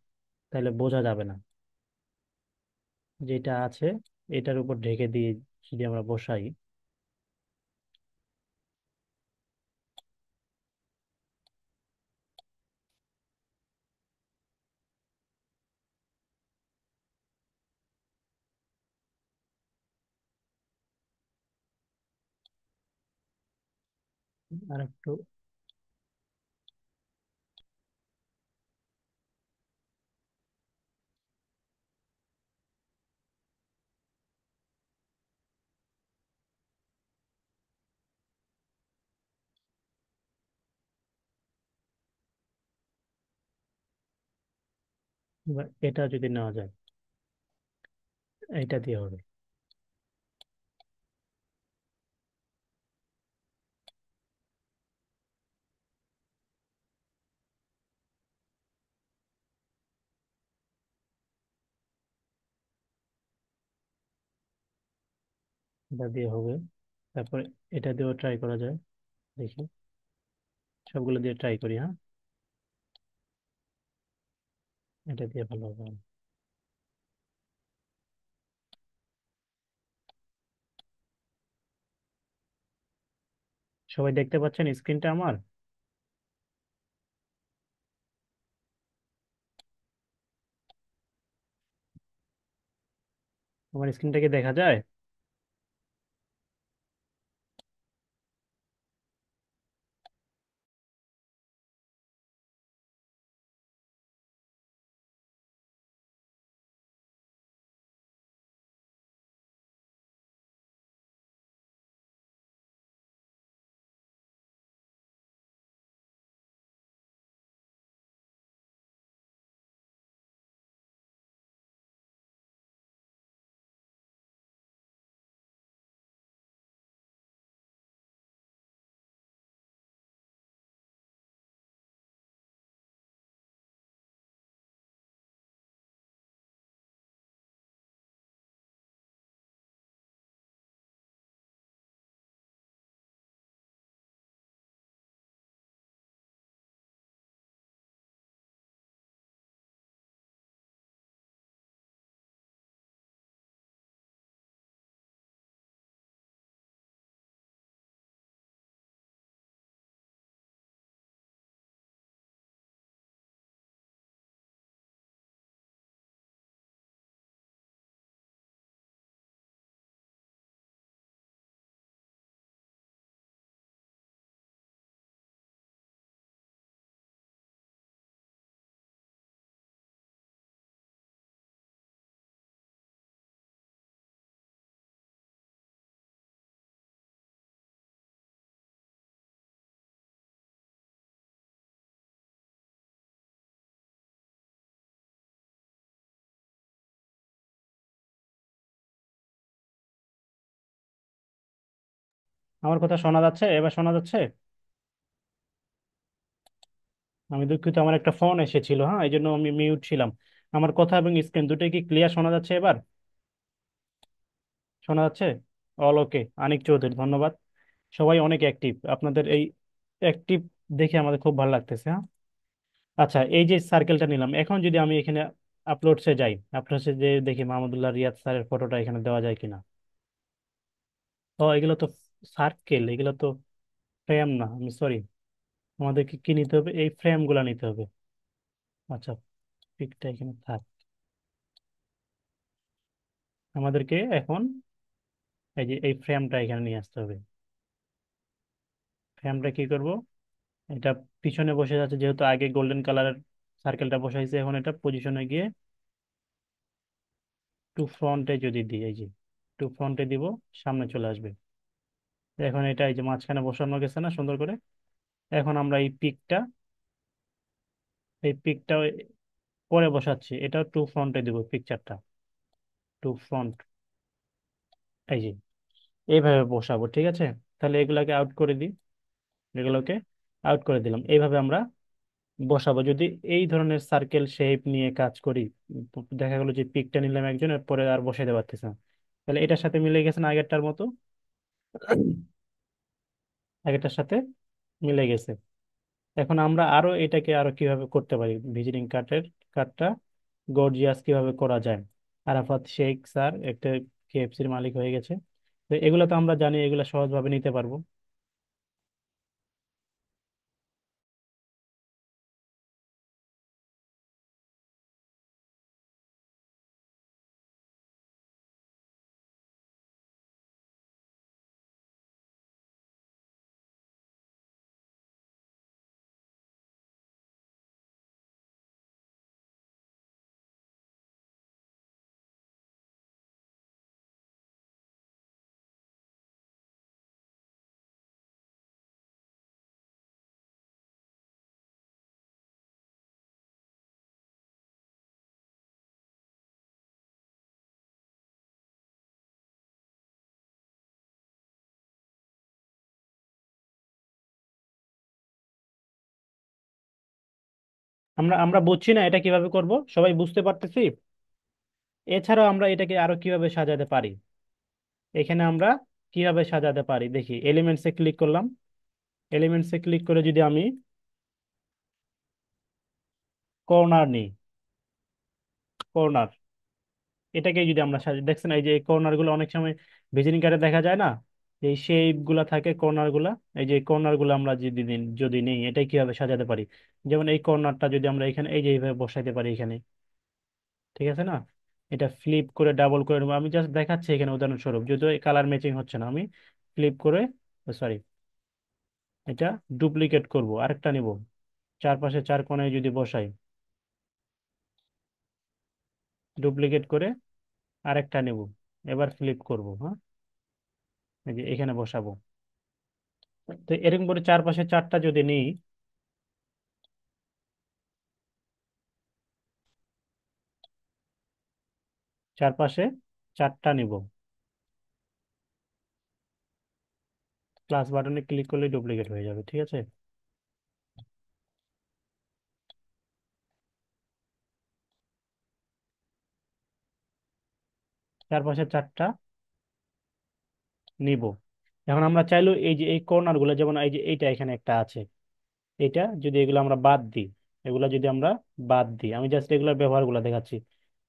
তাহলে বোঝা যাবে না। যেটা আছে এটার উপর ঢেকে দিয়ে যদি আমরা বসাই, আর একটু, এবার এটা যদি নেওয়া যায়, এটা দিয়ে হবে। এটা দিয়ে হবে। তারপরে এটা দিয়েও ট্রাই করা যায়, দেখি। সবগুলো দিয়ে ট্রাই করি, হ্যাঁ। এটা দিয়ে ভালো হবে। সবাই দেখতে পাচ্ছেন স্ক্রিনটা আমার? আমার স্ক্রিনটা কি দেখা যায়? আমার কথা শোনা যাচ্ছে? এবার শোনা যাচ্ছে? আমি দুঃখিত, আমার একটা ফোন এসেছিল, হ্যাঁ, এই জন্য আমি মিউট ছিলাম। আমার কথা এবং স্ক্রিন দুটোই কি ক্লিয়ার শোনা যাচ্ছে এবার? শোনা যাচ্ছে? অল ওকে। আনিক চৌধুরী, ধন্যবাদ। সবাই অনেক অ্যাক্টিভ, আপনাদের এই অ্যাক্টিভ দেখে আমাদের খুব ভালো লাগতেছে, হ্যাঁ। আচ্ছা, এই যে সার্কেলটা নিলাম, এখন যদি আমি এখানে আপলোডসে যাই, আপলোডসে যে দেখি মাহমুদুল্লাহ রিয়াদ স্যারের ফটোটা এখানে দেওয়া যায় কিনা। ও, এগুলো তো সার্কেল, এগুলো তো ফ্রেম না, আমি সরি। আমাদেরকে কি নিতে হবে? এই ফ্রেম গুলা নিতে হবে। আচ্ছা, পিকটা এখানে থাক। আমাদেরকে এখন এই যে এই ফ্রেমটা এখানে নিয়ে আসতে হবে। ফ্রেমটা কি করব? এটা পিছনে বসে যাচ্ছে, যেহেতু আগে গোল্ডেন কালারের সার্কেলটা বসাইছে, এখন এটা পজিশনে গিয়ে টু ফ্রন্টে যদি দিই, এই যে টু ফ্রন্টে দিব, সামনে চলে আসবে। এখন এটা এই যে মাঝখানে বসানো গেছে না সুন্দর করে। এখন আমরা এই পিকটা পরে বসাচ্ছি, এটা টু ফ্রন্টে দিব পিকচারটা। টু ফ্রন্ট, এই যে এইভাবে বসাবো, ঠিক আছে। তাহলে এগুলাকে আউট করে দিই, এগুলোকে আউট করে দিলাম। এইভাবে আমরা বসাবো। যদি এই ধরনের সার্কেল শেপ নিয়ে কাজ করি, দেখা গেলো যে পিকটা নিলাম একজনের, পরে আর বসাইতে পারতেছে না। তাহলে এটার সাথে মিলে গেছে না আগেরটার মতো? আগেরটার সাথে মিলে গেছে। এখন আমরা আরো এটাকে আরো কিভাবে করতে পারি, ভিজিটিং কার্ডটা গর্জিয়াস কিভাবে করা যায়। আরাফাত শেখ স্যার একটা কেএফসির মালিক হয়ে গেছে। তো এগুলো তো আমরা জানি, এগুলো সহজভাবে নিতে পারবো। আমরা আমরা বুঝছি না এটা কিভাবে করব, সবাই বুঝতে পারতেছি। এছাড়াও আমরা এটাকে আরো কিভাবে সাজাতে পারি, এখানে আমরা কিভাবে সাজাতে পারি দেখি, এলিমেন্টসে ক্লিক করলাম। এলিমেন্টসে ক্লিক করে যদি আমি কর্নার নিই, কর্নার, এটাকে যদি আমরা দেখছেন এই যে কর্নার গুলো অনেক সময় ভিজিটিং কার্ডে দেখা যায় না, এই শেপ গুলা থাকে কর্নার গুলা। এই যে কর্নার গুলো আমরা যদি নেই, এটাই কিভাবে সাজাতে পারি। যেমন এই কর্নারটা যদি আমরা এখানে এই যে এইভাবে বসাইতে পারি এখানে, ঠিক আছে না? এটা ফ্লিপ করে ডাবল করে নেবো, আমি জাস্ট দেখাচ্ছি এখানে উদাহরণস্বরূপ, যদিও কালার ম্যাচিং হচ্ছে না। আমি ফ্লিপ করে, সরি, এটা ডুপ্লিকেট করব, আরেকটা নিব, চারপাশে চার কোণায় যদি বসাই, ডুপ্লিকেট করে আরেকটা নেব, এবার ফ্লিপ করব, হ্যাঁ, এই যে এখানে বসাবো। তো এরকম করে চারপাশে চারটা যদি নিই, চারপাশে চারটা নিব, প্লাস বাটনে ক্লিক করলে ডুপ্লিকেট হয়ে যাবে, ঠিক আছে। চারপাশে চারটা নিব। এখন আমরা চাইলেও এই যে এই কর্নার গুলো, যেমন এই যে এইটা এখানে একটা আছে, এটা যদি এগুলো আমরা বাদ দিই, এগুলা যদি আমরা বাদ দিই, আমি জাস্ট এগুলোর ব্যবহার গুলো দেখাচ্ছি।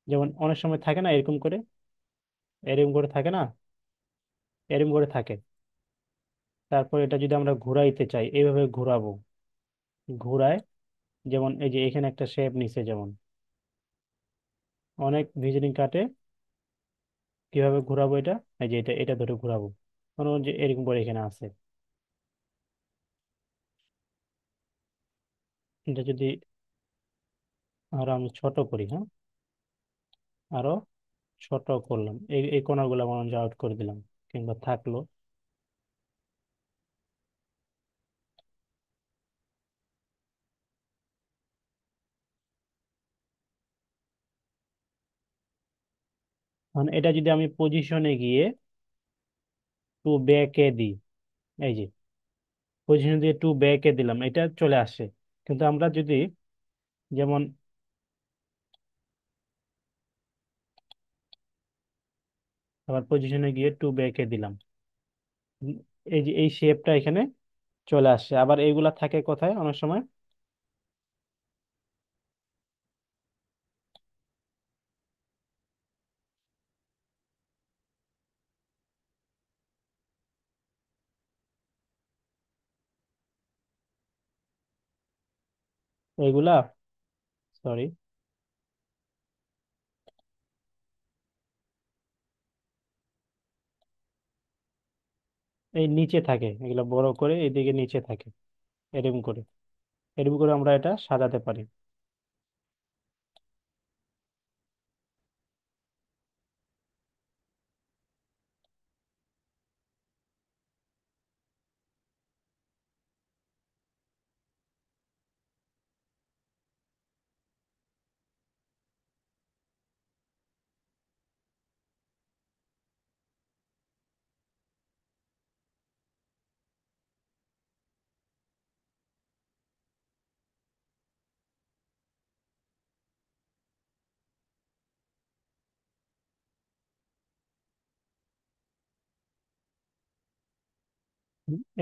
যেমন অনেক সময় থাকে না এরকম করে, এরকম করে থাকে না, এরকম করে থাকে। তারপর এটা যদি আমরা ঘুরাইতে চাই, এইভাবে ঘুরাবো, ঘুরায়, যেমন এই যে এখানে একটা শেপ নিছে, যেমন অনেক ভিজিটিং কার্ডে কিভাবে ঘুরাবো এটা, এই যে এটা এটা ধরে ঘুরাবো, মনে হয় যে এরকম করে এখানে আছে। এটা যদি আরো আমি ছোট করি, হ্যাঁ, আরো ছোট করলাম, এই এই কোণাগুলো মনে হয় আউট করে দিলাম, কিংবা থাকলো। মানে এটা যদি আমি পজিশনে গিয়ে টু ব্যাকে দিই, এই যে পজিশন দিয়ে টু ব্যাকে দিলাম, এটা চলে আসে। কিন্তু আমরা যদি, যেমন আবার পজিশনে গিয়ে টু ব্যাকে দিলাম, উম, এই যে এই শেপটা এখানে চলে আসছে। আবার এইগুলা থাকে কোথায় অনেক সময়, এইগুলা, সরি, এই নিচে থাকে, এগুলো বড় করে এইদিকে নিচে থাকে, এরকম করে, এরকম করে আমরা এটা সাজাতে পারি।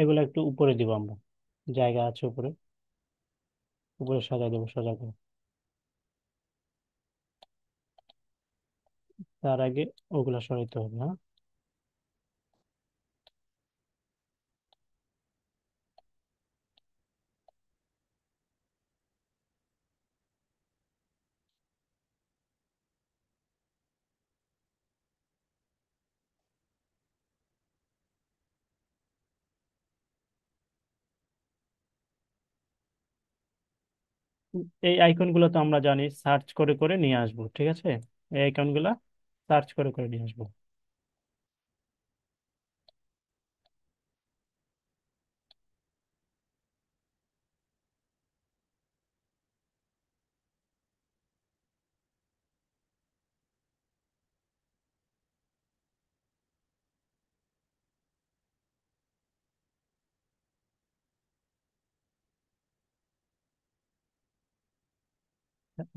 এগুলো একটু উপরে দিব আমরা, জায়গা আছে উপরে, উপরে সাজা দেবো সোজা করে। তার আগে ওগুলা সরাইতে হবে, হ্যাঁ। এই আইকন গুলো তো আমরা জানি সার্চ করে করে নিয়ে আসবো, ঠিক আছে। এই আইকন গুলা সার্চ করে করে নিয়ে আসবো।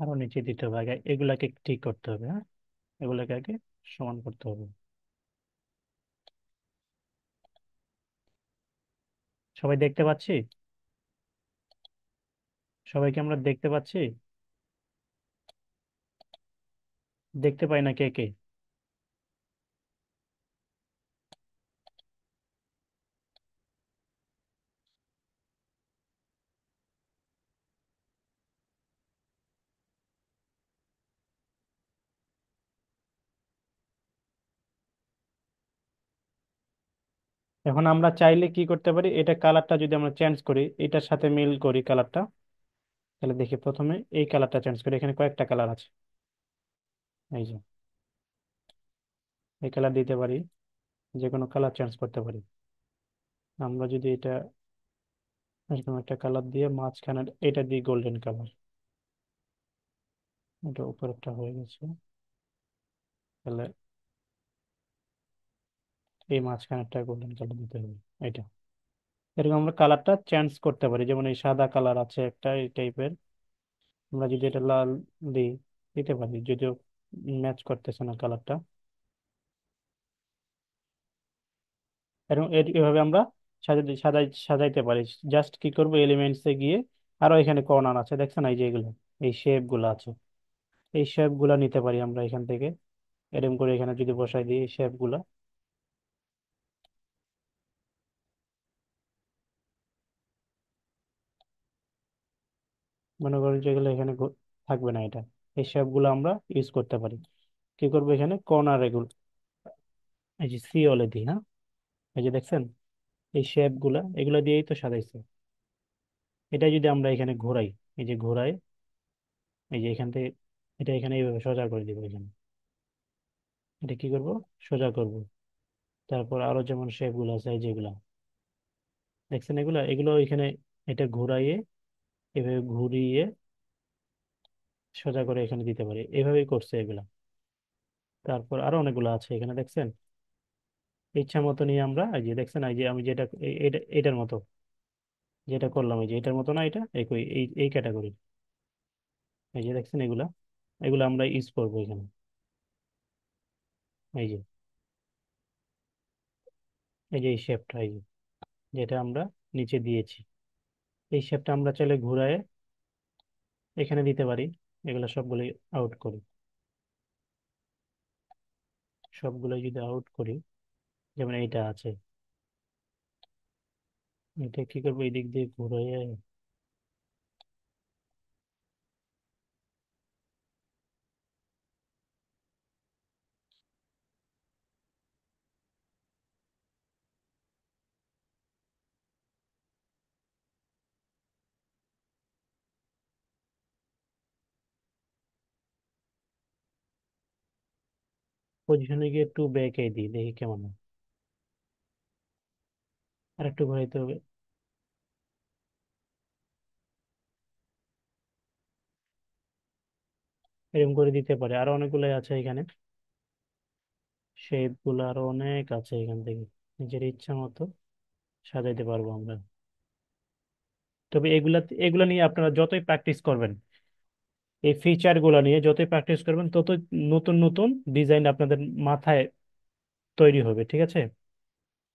আরো নিচে দিতে হবে, আগে এগুলাকে ঠিক করতে হবে, হ্যাঁ, এগুলাকে আগে সমান করতে হবে। সবাই দেখতে পাচ্ছি? সবাইকে আমরা দেখতে পাচ্ছি? দেখতে পাই না কে কে? এখন আমরা চাইলে কি করতে পারি, এটা কালারটা যদি আমরা চেঞ্জ করি, এটার সাথে মিল করি কালারটা, তাহলে দেখি প্রথমে এই কালারটা চেঞ্জ করি। এখানে কয়েকটা কালার আছে, এই যে এই কালার দিতে পারি, যে কোনো কালার চেঞ্জ করতে পারি। আমরা যদি এটা এরকম একটা কালার দিয়ে মাঝখানে এটা দিই গোল্ডেন কালার, এটা উপরেরটা হয়ে গেছে, তাহলে এই মাঝখানেরটা গোল্ডেন কালার দিতে হবে। এটা এরকম আমরা কালারটা চেঞ্জ করতে পারি। যেমন এই সাদা কালার আছে একটা এই টাইপের, আমরা যদি এটা লাল দিই, দিতে পারি, যদিও ম্যাচ করতেছে না কালারটা। এরকম এভাবে আমরা সাজাইতে পারি। জাস্ট কি করবো, এলিমেন্টসে গিয়ে আরো এখানে কর্নার আছে দেখছেন, এই যে এগুলো, এই শেপ গুলো আছে, এই শেপ গুলা নিতে পারি আমরা এখান থেকে। এরকম করে এখানে যদি বসাই দিই এই শেপ গুলা, মনে করেন যেগুলো এখানে থাকবে না এটা, এই শেপ গুলো আমরা ইউজ করতে পারি। কি করবো, এখানে কর্নার এগুলো এই যে সি অলে দিই, হ্যাঁ, এই যে দেখছেন এই শেপ গুলা, এগুলো দিয়েই তো সাজাইছে। এটা যদি আমরা এখানে ঘোরাই, এই যে ঘোরাই, এই যে এখান থেকে এটা এখানে এইভাবে সোজা করে দিব এখানে, এটা কি করব, সোজা করব। তারপর আরো যেমন শেপ গুলো আছে এই যেগুলা দেখছেন, এগুলা এগুলো এখানে এটা ঘুরাইয়ে, এভাবে ঘুরিয়ে সোজা করে এখানে দিতে পারি, এভাবেই করছে এগুলা। তারপর আরো অনেকগুলো আছে এখানে দেখছেন, ইচ্ছা মতো নিয়ে আমরা, এই যে দেখছেন, এই যে আমি যেটা এটার মতো যেটা করলাম, এই যে এটার মতো না, এটা একই এই এই ক্যাটাগরি, এই যে দেখছেন এগুলা, এগুলো আমরা ইউজ করবো এখানে। এই যে এই যে এই শেপটা, এই যে যেটা আমরা নিচে দিয়েছি, এই শেপটা আমরা চাইলে ঘুরায় এখানে দিতে পারি। এগুলো সবগুলো আউট করি, সবগুলো যদি আউট করি, যেমন এইটা আছে, এটা কি করবো, এই দিক দিয়ে ঘুরিয়ে পজিশনে গিয়ে একটু ব্যাকে দিই, দেখি কেমন হয়। আর একটু ঘোরাইতে হবে। এরকম করে দিতে পারে, আরো অনেকগুলো আছে এখানে, শেপ গুলো আরো অনেক আছে, এখান থেকে নিজের ইচ্ছা মতো সাজাইতে পারবো আমরা। তবে এগুলা এগুলা নিয়ে আপনারা যতই প্র্যাকটিস করবেন, এই ফিচার গুলা নিয়ে যতই প্র্যাকটিস করবেন, ততই নতুন নতুন ডিজাইন আপনাদের মাথায় তৈরি হবে, ঠিক আছে?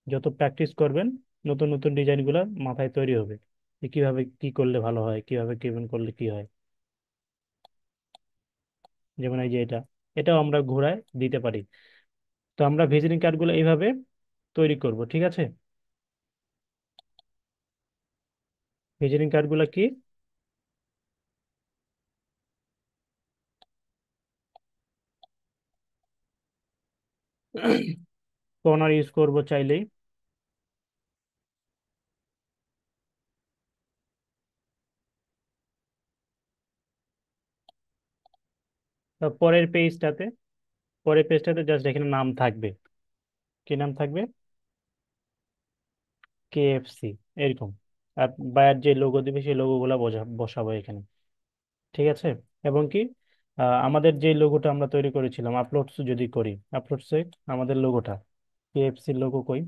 যত প্র্যাকটিস করবেন, নতুন নতুন ডিজাইন গুলা মাথায় তৈরি হবে, যে কিভাবে কি করলে ভালো হয়, কিভাবে কেমন করলে কি হয়। যেমন এই যে এটা, এটাও আমরা ঘোরায় দিতে পারি। তো আমরা ভিজিটিং কার্ড গুলো এইভাবে তৈরি করব, ঠিক আছে? ভিজিটিং কার্ড গুলা কি, কর্নার ইউজ করব চাইলেই। পরের পেজটাতে পরের পেজটাতে জাস্ট এখানে নাম থাকবে। কি নাম থাকবে? KFC, এরকম। আর বায়ার যে লোগো দিবে সেই লোগো গুলা বসাবো এখানে, ঠিক আছে? এবং কি, আমাদের যে লোগোটা আমরা তৈরি করেছিলাম, আপলোডস যদি করি, আপলোডসে আমাদের লোগোটা, KFC লোগো কই,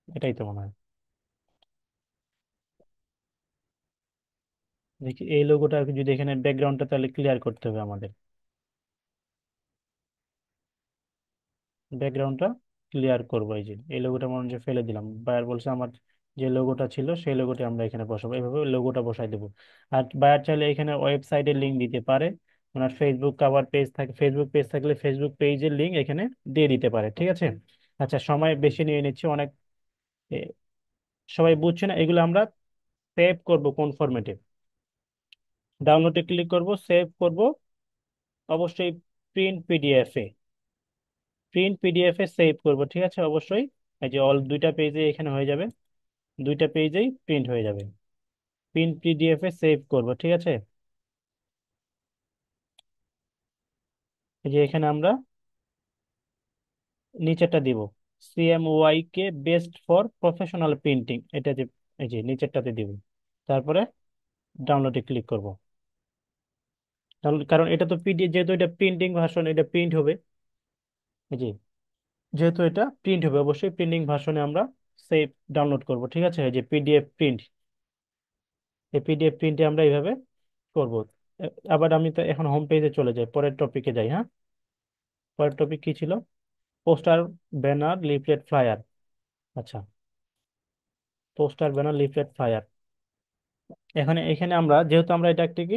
এটাই তো মনে হয়। দেখি এই লোগোটা যদি এখানে ব্যাকগ্রাউন্ডটা তাহলে ক্লিয়ার করতে হবে আমাদের, ব্যাকগ্রাউন্ডটা ক্লিয়ার করবো। এই যে এই লোগোটা মনে হচ্ছে ফেলে দিলাম, বায়ার বলছে আমার যে লোগোটা ছিল সেই লোগোটি আমরা এখানে বসাবো, এইভাবে লোগোটা বসাই দেবো। আর বায়ার চাইলে এখানে ওয়েবসাইটের লিঙ্ক দিতে পারে, ওনার ফেসবুক কাভার পেজ থাকে, ফেসবুক পেজ থাকলে ফেসবুক পেজের লিঙ্ক এখানে দিয়ে দিতে পারে, ঠিক আছে। আচ্ছা, সময় বেশি নিয়ে নিচ্ছি অনেক। এ, সবাই বুঝছে না এগুলো? আমরা সেভ করব কোন ফরম্যাটে? ডাউনলোডে ক্লিক করব, সেভ করব অবশ্যই প্রিন্ট পিডিএফ এ, প্রিন্ট পিডিএফ এ সেভ করব, ঠিক আছে অবশ্যই। এই যে অল দুইটা পেজে এখানে হয়ে যাবে, দুইটা পেজেই প্রিন্ট হয়ে যাবে। প্রিন্ট পিডিএফ এ সেভ করব, ঠিক আছে। এই যে এখানে আমরা নিচেরটা দিব, CMY K best for professional printing, এটা যে এই যে নিচেরটাতে দিব। তারপরে ডাউনলোডে ক্লিক করব। ডাউনলোড, কারণ এটা তো পিডিএফ, যেহেতু এটা প্রিন্টিং ভার্সন, এটা প্রিন্ট হবে। এই যে যেহেতু এটা প্রিন্ট হবে, অবশ্যই প্রিন্টিং ভার্সনে আমরা সেভ ডাউনলোড করব, ঠিক আছে। এই যে পিডিএফ প্রিন্ট, এই পিডিএফ প্রিন্টে আমরা এইভাবে করব। আবার আমি তো এখন হোম পেজে চলে যাই, পরের টপিকে যাই, হ্যাঁ। পরের টপিক কি ছিল? Poster, banner, leaflet, flyer. আচ্ছা, পোস্টার, ব্যানার, লিফলেট, ফ্লায়ার। এখানে এখানে আমরা যেহেতু আমরা এটা একটা কি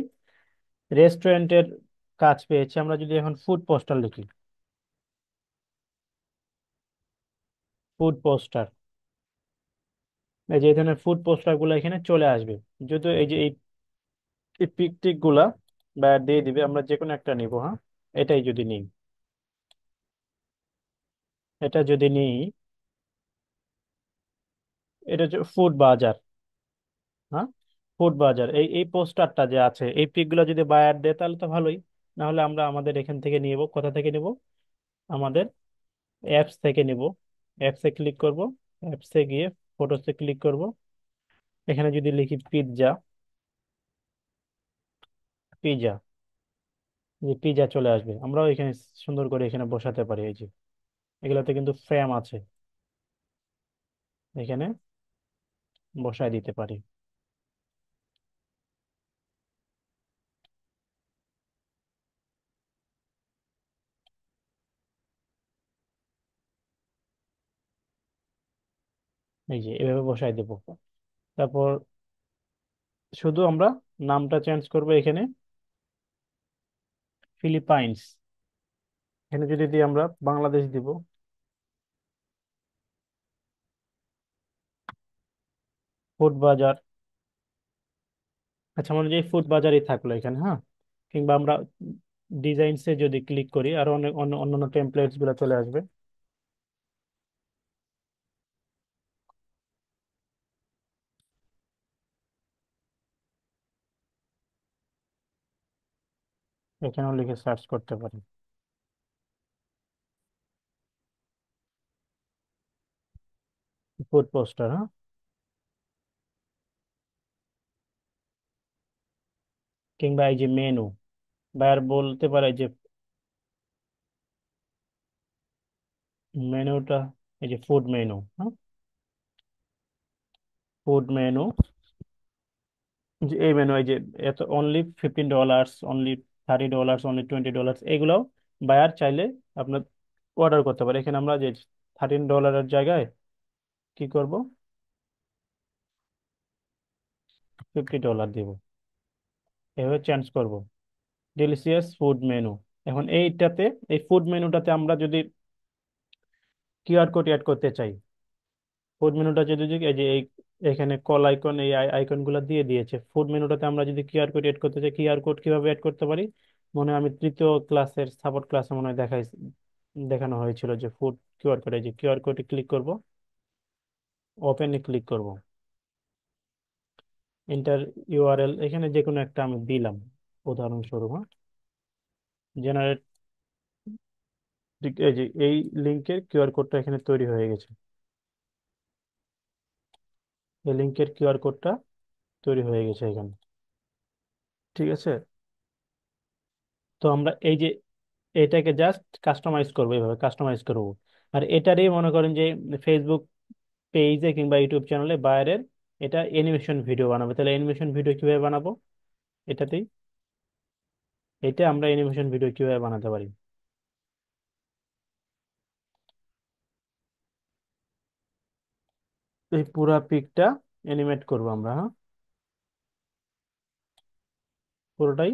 রেস্টুরেন্টের কাজ পেয়েছি, আমরা যদি এখন ফুড পোস্টার লিখি, ফুড পোস্টার, এই যে এই ধরনের ফুড পোস্টার গুলো এখানে চলে আসবে। যেহেতু এই যে এই পিকটিক গুলা বা দিয়ে দিবে, আমরা যে কোনো একটা নিব, হ্যাঁ। এটাই যদি নিই, এটা যদি নিই, এটা হচ্ছে ফুড বাজার, হ্যাঁ। ফুড বাজার, এই এই পোস্টারটা যে আছে, এই পিক গুলো যদি বায়ার দেয় তাহলে তো ভালোই। না হলে আমরা আমাদের এখান থেকে নিব, কোথা থেকে নিব? আমাদের অ্যাপস থেকে নিব। অ্যাপসে ক্লিক করব, অ্যাপসে গিয়ে ফটোসে ক্লিক করব। এখানে যদি লিখি পিৎজা, পিৎজা, যে পিৎজা চলে আসবে। আমরাও এখানে সুন্দর করে এখানে বসাতে পারি, এই যে এগুলোতে কিন্তু ফ্রেম আছে, এখানে বসায় দিতে পারি। এই যে এভাবে বসায় দেব। তারপর শুধু আমরা নামটা চেঞ্জ করব এখানে, ফিলিপাইন্স। এখানে যদি দিই আমরা বাংলাদেশ দিব, ফুড বাজার। আচ্ছা, মনে হয় ফুড বাজারই থাকলো এখানে, হ্যাঁ। কিংবা আমরা ডিজাইনসে যদি ক্লিক করি, আরো অনেক অন্যান্য টেমপ্লেটস গুলো চলে আসবে। এখানেও লিখে সার্চ করতে পারি, ফুড পোস্টার, হ্যাঁ। কিংবা এই যে মেনু, বায়ার বলতে পারে যে মেনুটা, এই যে ফুড মেনু, হ্যাঁ। ফুড মেনু, যে এই মেনু, এই যে এত অনলি $15, অনলি $30, অনলি $20, এগুলাও বায়ার চাইলে আপনার অর্ডার করতে পারে। এখানে আমরা যে $13 জায়গায় কি করব, $50 দিব, এভাবে চেঞ্জ করব। Delicious food menu. এখন এইটাতে, এই ফুড মেনুটাতে আমরা যদি কিউআর কোড অ্যাড করতে চাই, ফুড মেনুটা যদি এই যে এই এখানে কল আইকন, এই আইকন গুলো দিয়ে দিয়েছে, ফুড মেনুটাতে আমরা যদি কিউআর কোড এড করতে চাই, কিউআর কোড কিভাবে এড করতে পারি? মনে হয় আমি তৃতীয় ক্লাসের সাপোর্ট ক্লাসে মনে হয় দেখানো হয়েছিল যে ফুড কিউআর কোড, এই যে কিউআর কোডে ক্লিক করব, ওপেনে ক্লিক করব, ইন্টার ইউআরএল, এখানে যে কোনো একটা আমি দিলাম উদাহরণস্বরূপ, হ্যাঁ। জেনারেট, এই যে এই লিঙ্কের কিউআর কোডটা এখানে তৈরি হয়ে গেছে, এই লিঙ্কের কিউআর কোডটা তৈরি হয়ে গেছে এখানে, ঠিক আছে। তো আমরা এই যে এটাকে জাস্ট কাস্টমাইজ করবো, এইভাবে কাস্টমাইজ করবো। আর এটারই মনে করেন যে ফেসবুক পেজে কিংবা ইউটিউব চ্যানেলে বাইরের এটা অ্যানিমেশন ভিডিও বানাবো, তাহলে অ্যানিমেশন ভিডিও কিভাবে বানাবো? এটাতেই, এটা আমরা অ্যানিমেশন ভিডিও কিভাবে বানাতে পারি? এই পুরা পিকটা অ্যানিমেট করব আমরা, হ্যাঁ, পুরোটাই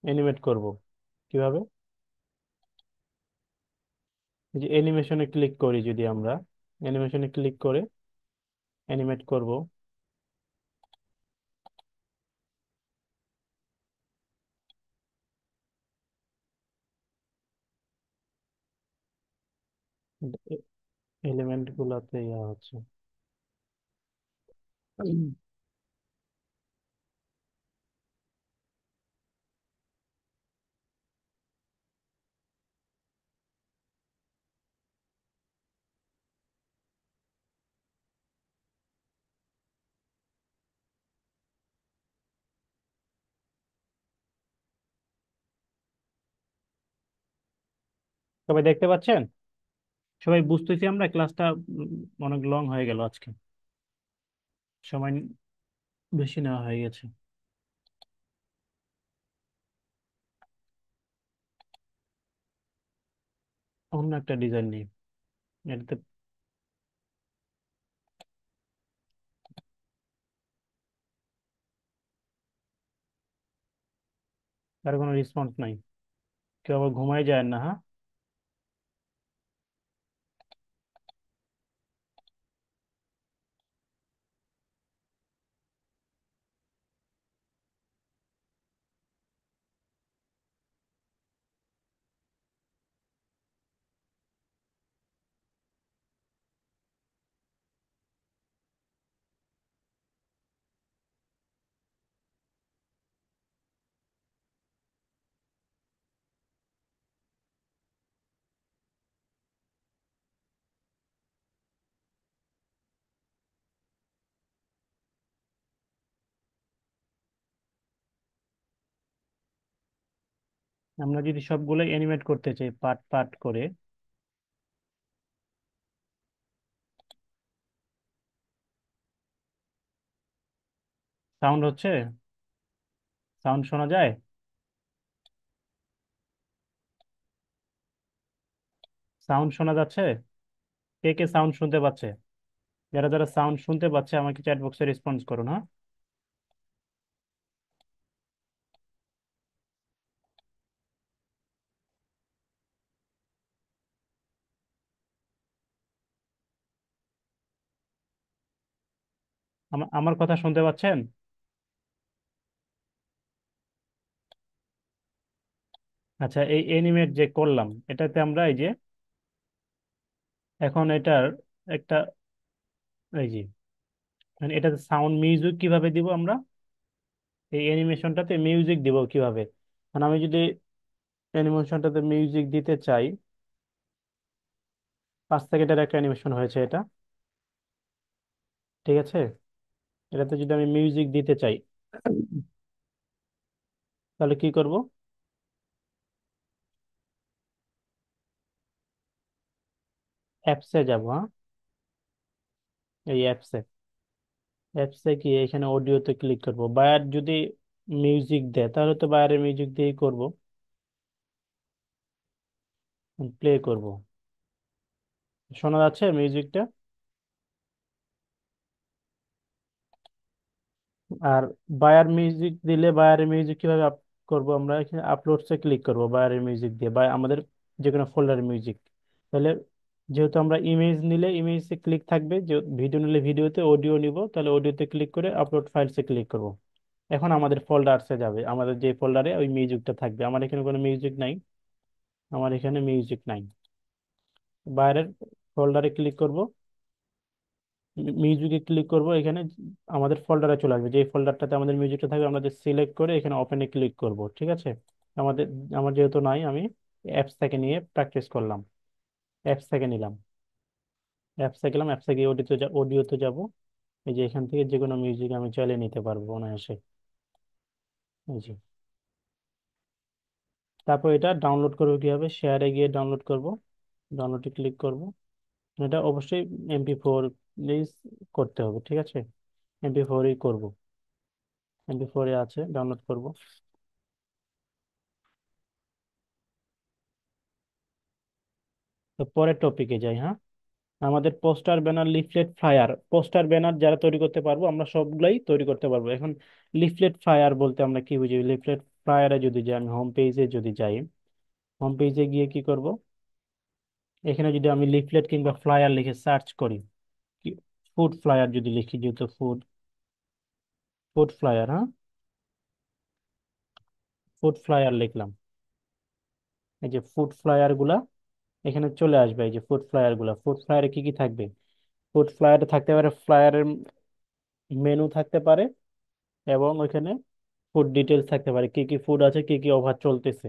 অ্যানিমেট করব। কিভাবে? এই যে অ্যানিমেশনে ক্লিক করি, যদি আমরা অ্যানিমেশনে ক্লিক করে অ্যানিমেট করব। এলিমেন্ট গুলাতে ইয়া হচ্ছে। সবাই দেখতে পাচ্ছেন? সবাই বুঝতেছি আমরা ক্লাসটা অনেক লং হয়ে গেল আজকে, সময় বেশি নেওয়া হয়ে গেছে। অন্য একটা ডিজাইন নিই, এটাতে তার কোনো রেসপন্স নাই। কেউ আবার ঘুমাই যায় না, হ্যাঁ? আমরা যদি সবগুলো অ্যানিমেট করতে চাই পার্ট পার্ট করে, সাউন্ড হচ্ছে, সাউন্ড শোনা যায়? সাউন্ড শোনা যাচ্ছে? কে কে সাউন্ড শুনতে পাচ্ছে? যারা যারা সাউন্ড শুনতে পাচ্ছে আমাকে চ্যাট বক্সে রেসপন্স করুন, হ্যাঁ। আমার কথা শুনতে পাচ্ছেন? আচ্ছা, এই এনিমেট যে করলাম এটাতে আমরা এই যে এখন এটার একটা, এই যে মানে এটাতে সাউন্ড মিউজিক কিভাবে দিব আমরা? এই অ্যানিমেশনটাতে মিউজিক দিব কিভাবে? মানে আমি যদি অ্যানিমেশনটাতে মিউজিক দিতে চাই, 5 সেকেন্ডের একটা অ্যানিমেশন হয়েছে এটা, ঠিক আছে? এটাতে যদি আমি মিউজিক দিতে চাই তাহলে কি করব? অ্যাপসে যাব, হ্যাঁ। এই অ্যাপসে, অ্যাপসে কি এখানে অডিওতে ক্লিক করব, বায়ার যদি মিউজিক দেয় তাহলে তো বায়ারের মিউজিক দিয়েই করব, প্লে করব। শোনা যাচ্ছে মিউজিকটা? আর বায়ার মিউজিক দিলে বায়ারের মিউজিক কিভাবে আপ করব? আমরা এখানে আপলোডসে ক্লিক করব বায়ারের মিউজিক দিয়ে, বা আমাদের যে কোনো ফোল্ডারের মিউজিক। তাহলে যেহেতু আমরা ইমেজ নিলে ইমেজে ক্লিক থাকবে, যে ভিডিও নিলে ভিডিওতে, অডিও নিব তাহলে অডিওতে ক্লিক করে আপলোড ফাইলসে ক্লিক করব। এখন আমাদের ফোল্ডারসে যাবে, আমাদের যে ফোল্ডারে ওই মিউজিকটা থাকবে। আমার এখানে কোনো মিউজিক নাই, আমার এখানে মিউজিক নাই। বাইরের ফোল্ডারে ক্লিক করব, মিউজিকে ক্লিক করব, এখানে আমাদের ফোল্ডারে চলে আসবে, যে ফোল্ডারটাতে আমাদের মিউজিকটা থাকবে আমরা সিলেক্ট করে এখানে ওপেনে ক্লিক করব, ঠিক আছে? আমাদের, আমার যেহেতু নাই, আমি অ্যাপস থেকে নিয়ে প্র্যাকটিস করলাম। অ্যাপস থেকে নিলাম, অ্যাপসে গেলাম, অ্যাপসে গিয়ে অডিওতে যাব। এই যে এখান থেকে যে কোনো মিউজিক আমি চালিয়ে নিতে পারবো অনায়াসে। এই যে, তারপর এটা ডাউনলোড করবো কিভাবে? শেয়ারে গিয়ে ডাউনলোড করব, ডাউনলোডে ক্লিক করব। এটা অবশ্যই MP4 করতে হবে, ঠিক আছে? MP4ই করব, MP4 এ আছে, ডাউনলোড করব। তো পরের টপিকে যাই, হ্যাঁ। আমাদের poster banner leaflet flyer, poster banner যারা তৈরি করতে পারবো আমরা সবগুলাই তৈরি করতে পারবো। এখন লিফলেট ফ্লায়ার বলতে আমরা কি বুঝি? লিফলেট ফ্লায়ারে যদি যাই, আমি হোম পেজে যদি যাই, হোম পেজে গিয়ে কি করব, এখানে যদি আমি লিফলেট কিংবা ফ্লায়ার লিখে সার্চ করি, ফুড ফ্লায়ার যদি লিখি, যেহেতু ফুড, ফুড ফ্লায়ার, হ্যাঁ, ফুড ফ্লায়ার লিখলাম, এই যে ফুড ফ্লায়ার গুলা এখানে চলে আসবে। এই যে ফুড ফ্লায়ার গুলা, ফুড ফ্লায়ারে কি কি থাকবে? ফুড ফ্লায়ারে থাকতে পারে ফ্লায়ারের মেনু থাকতে পারে, এবং ওইখানে ফুড ডিটেলস থাকতে পারে, কি কি ফুড আছে, কি কি অফার চলতেছে।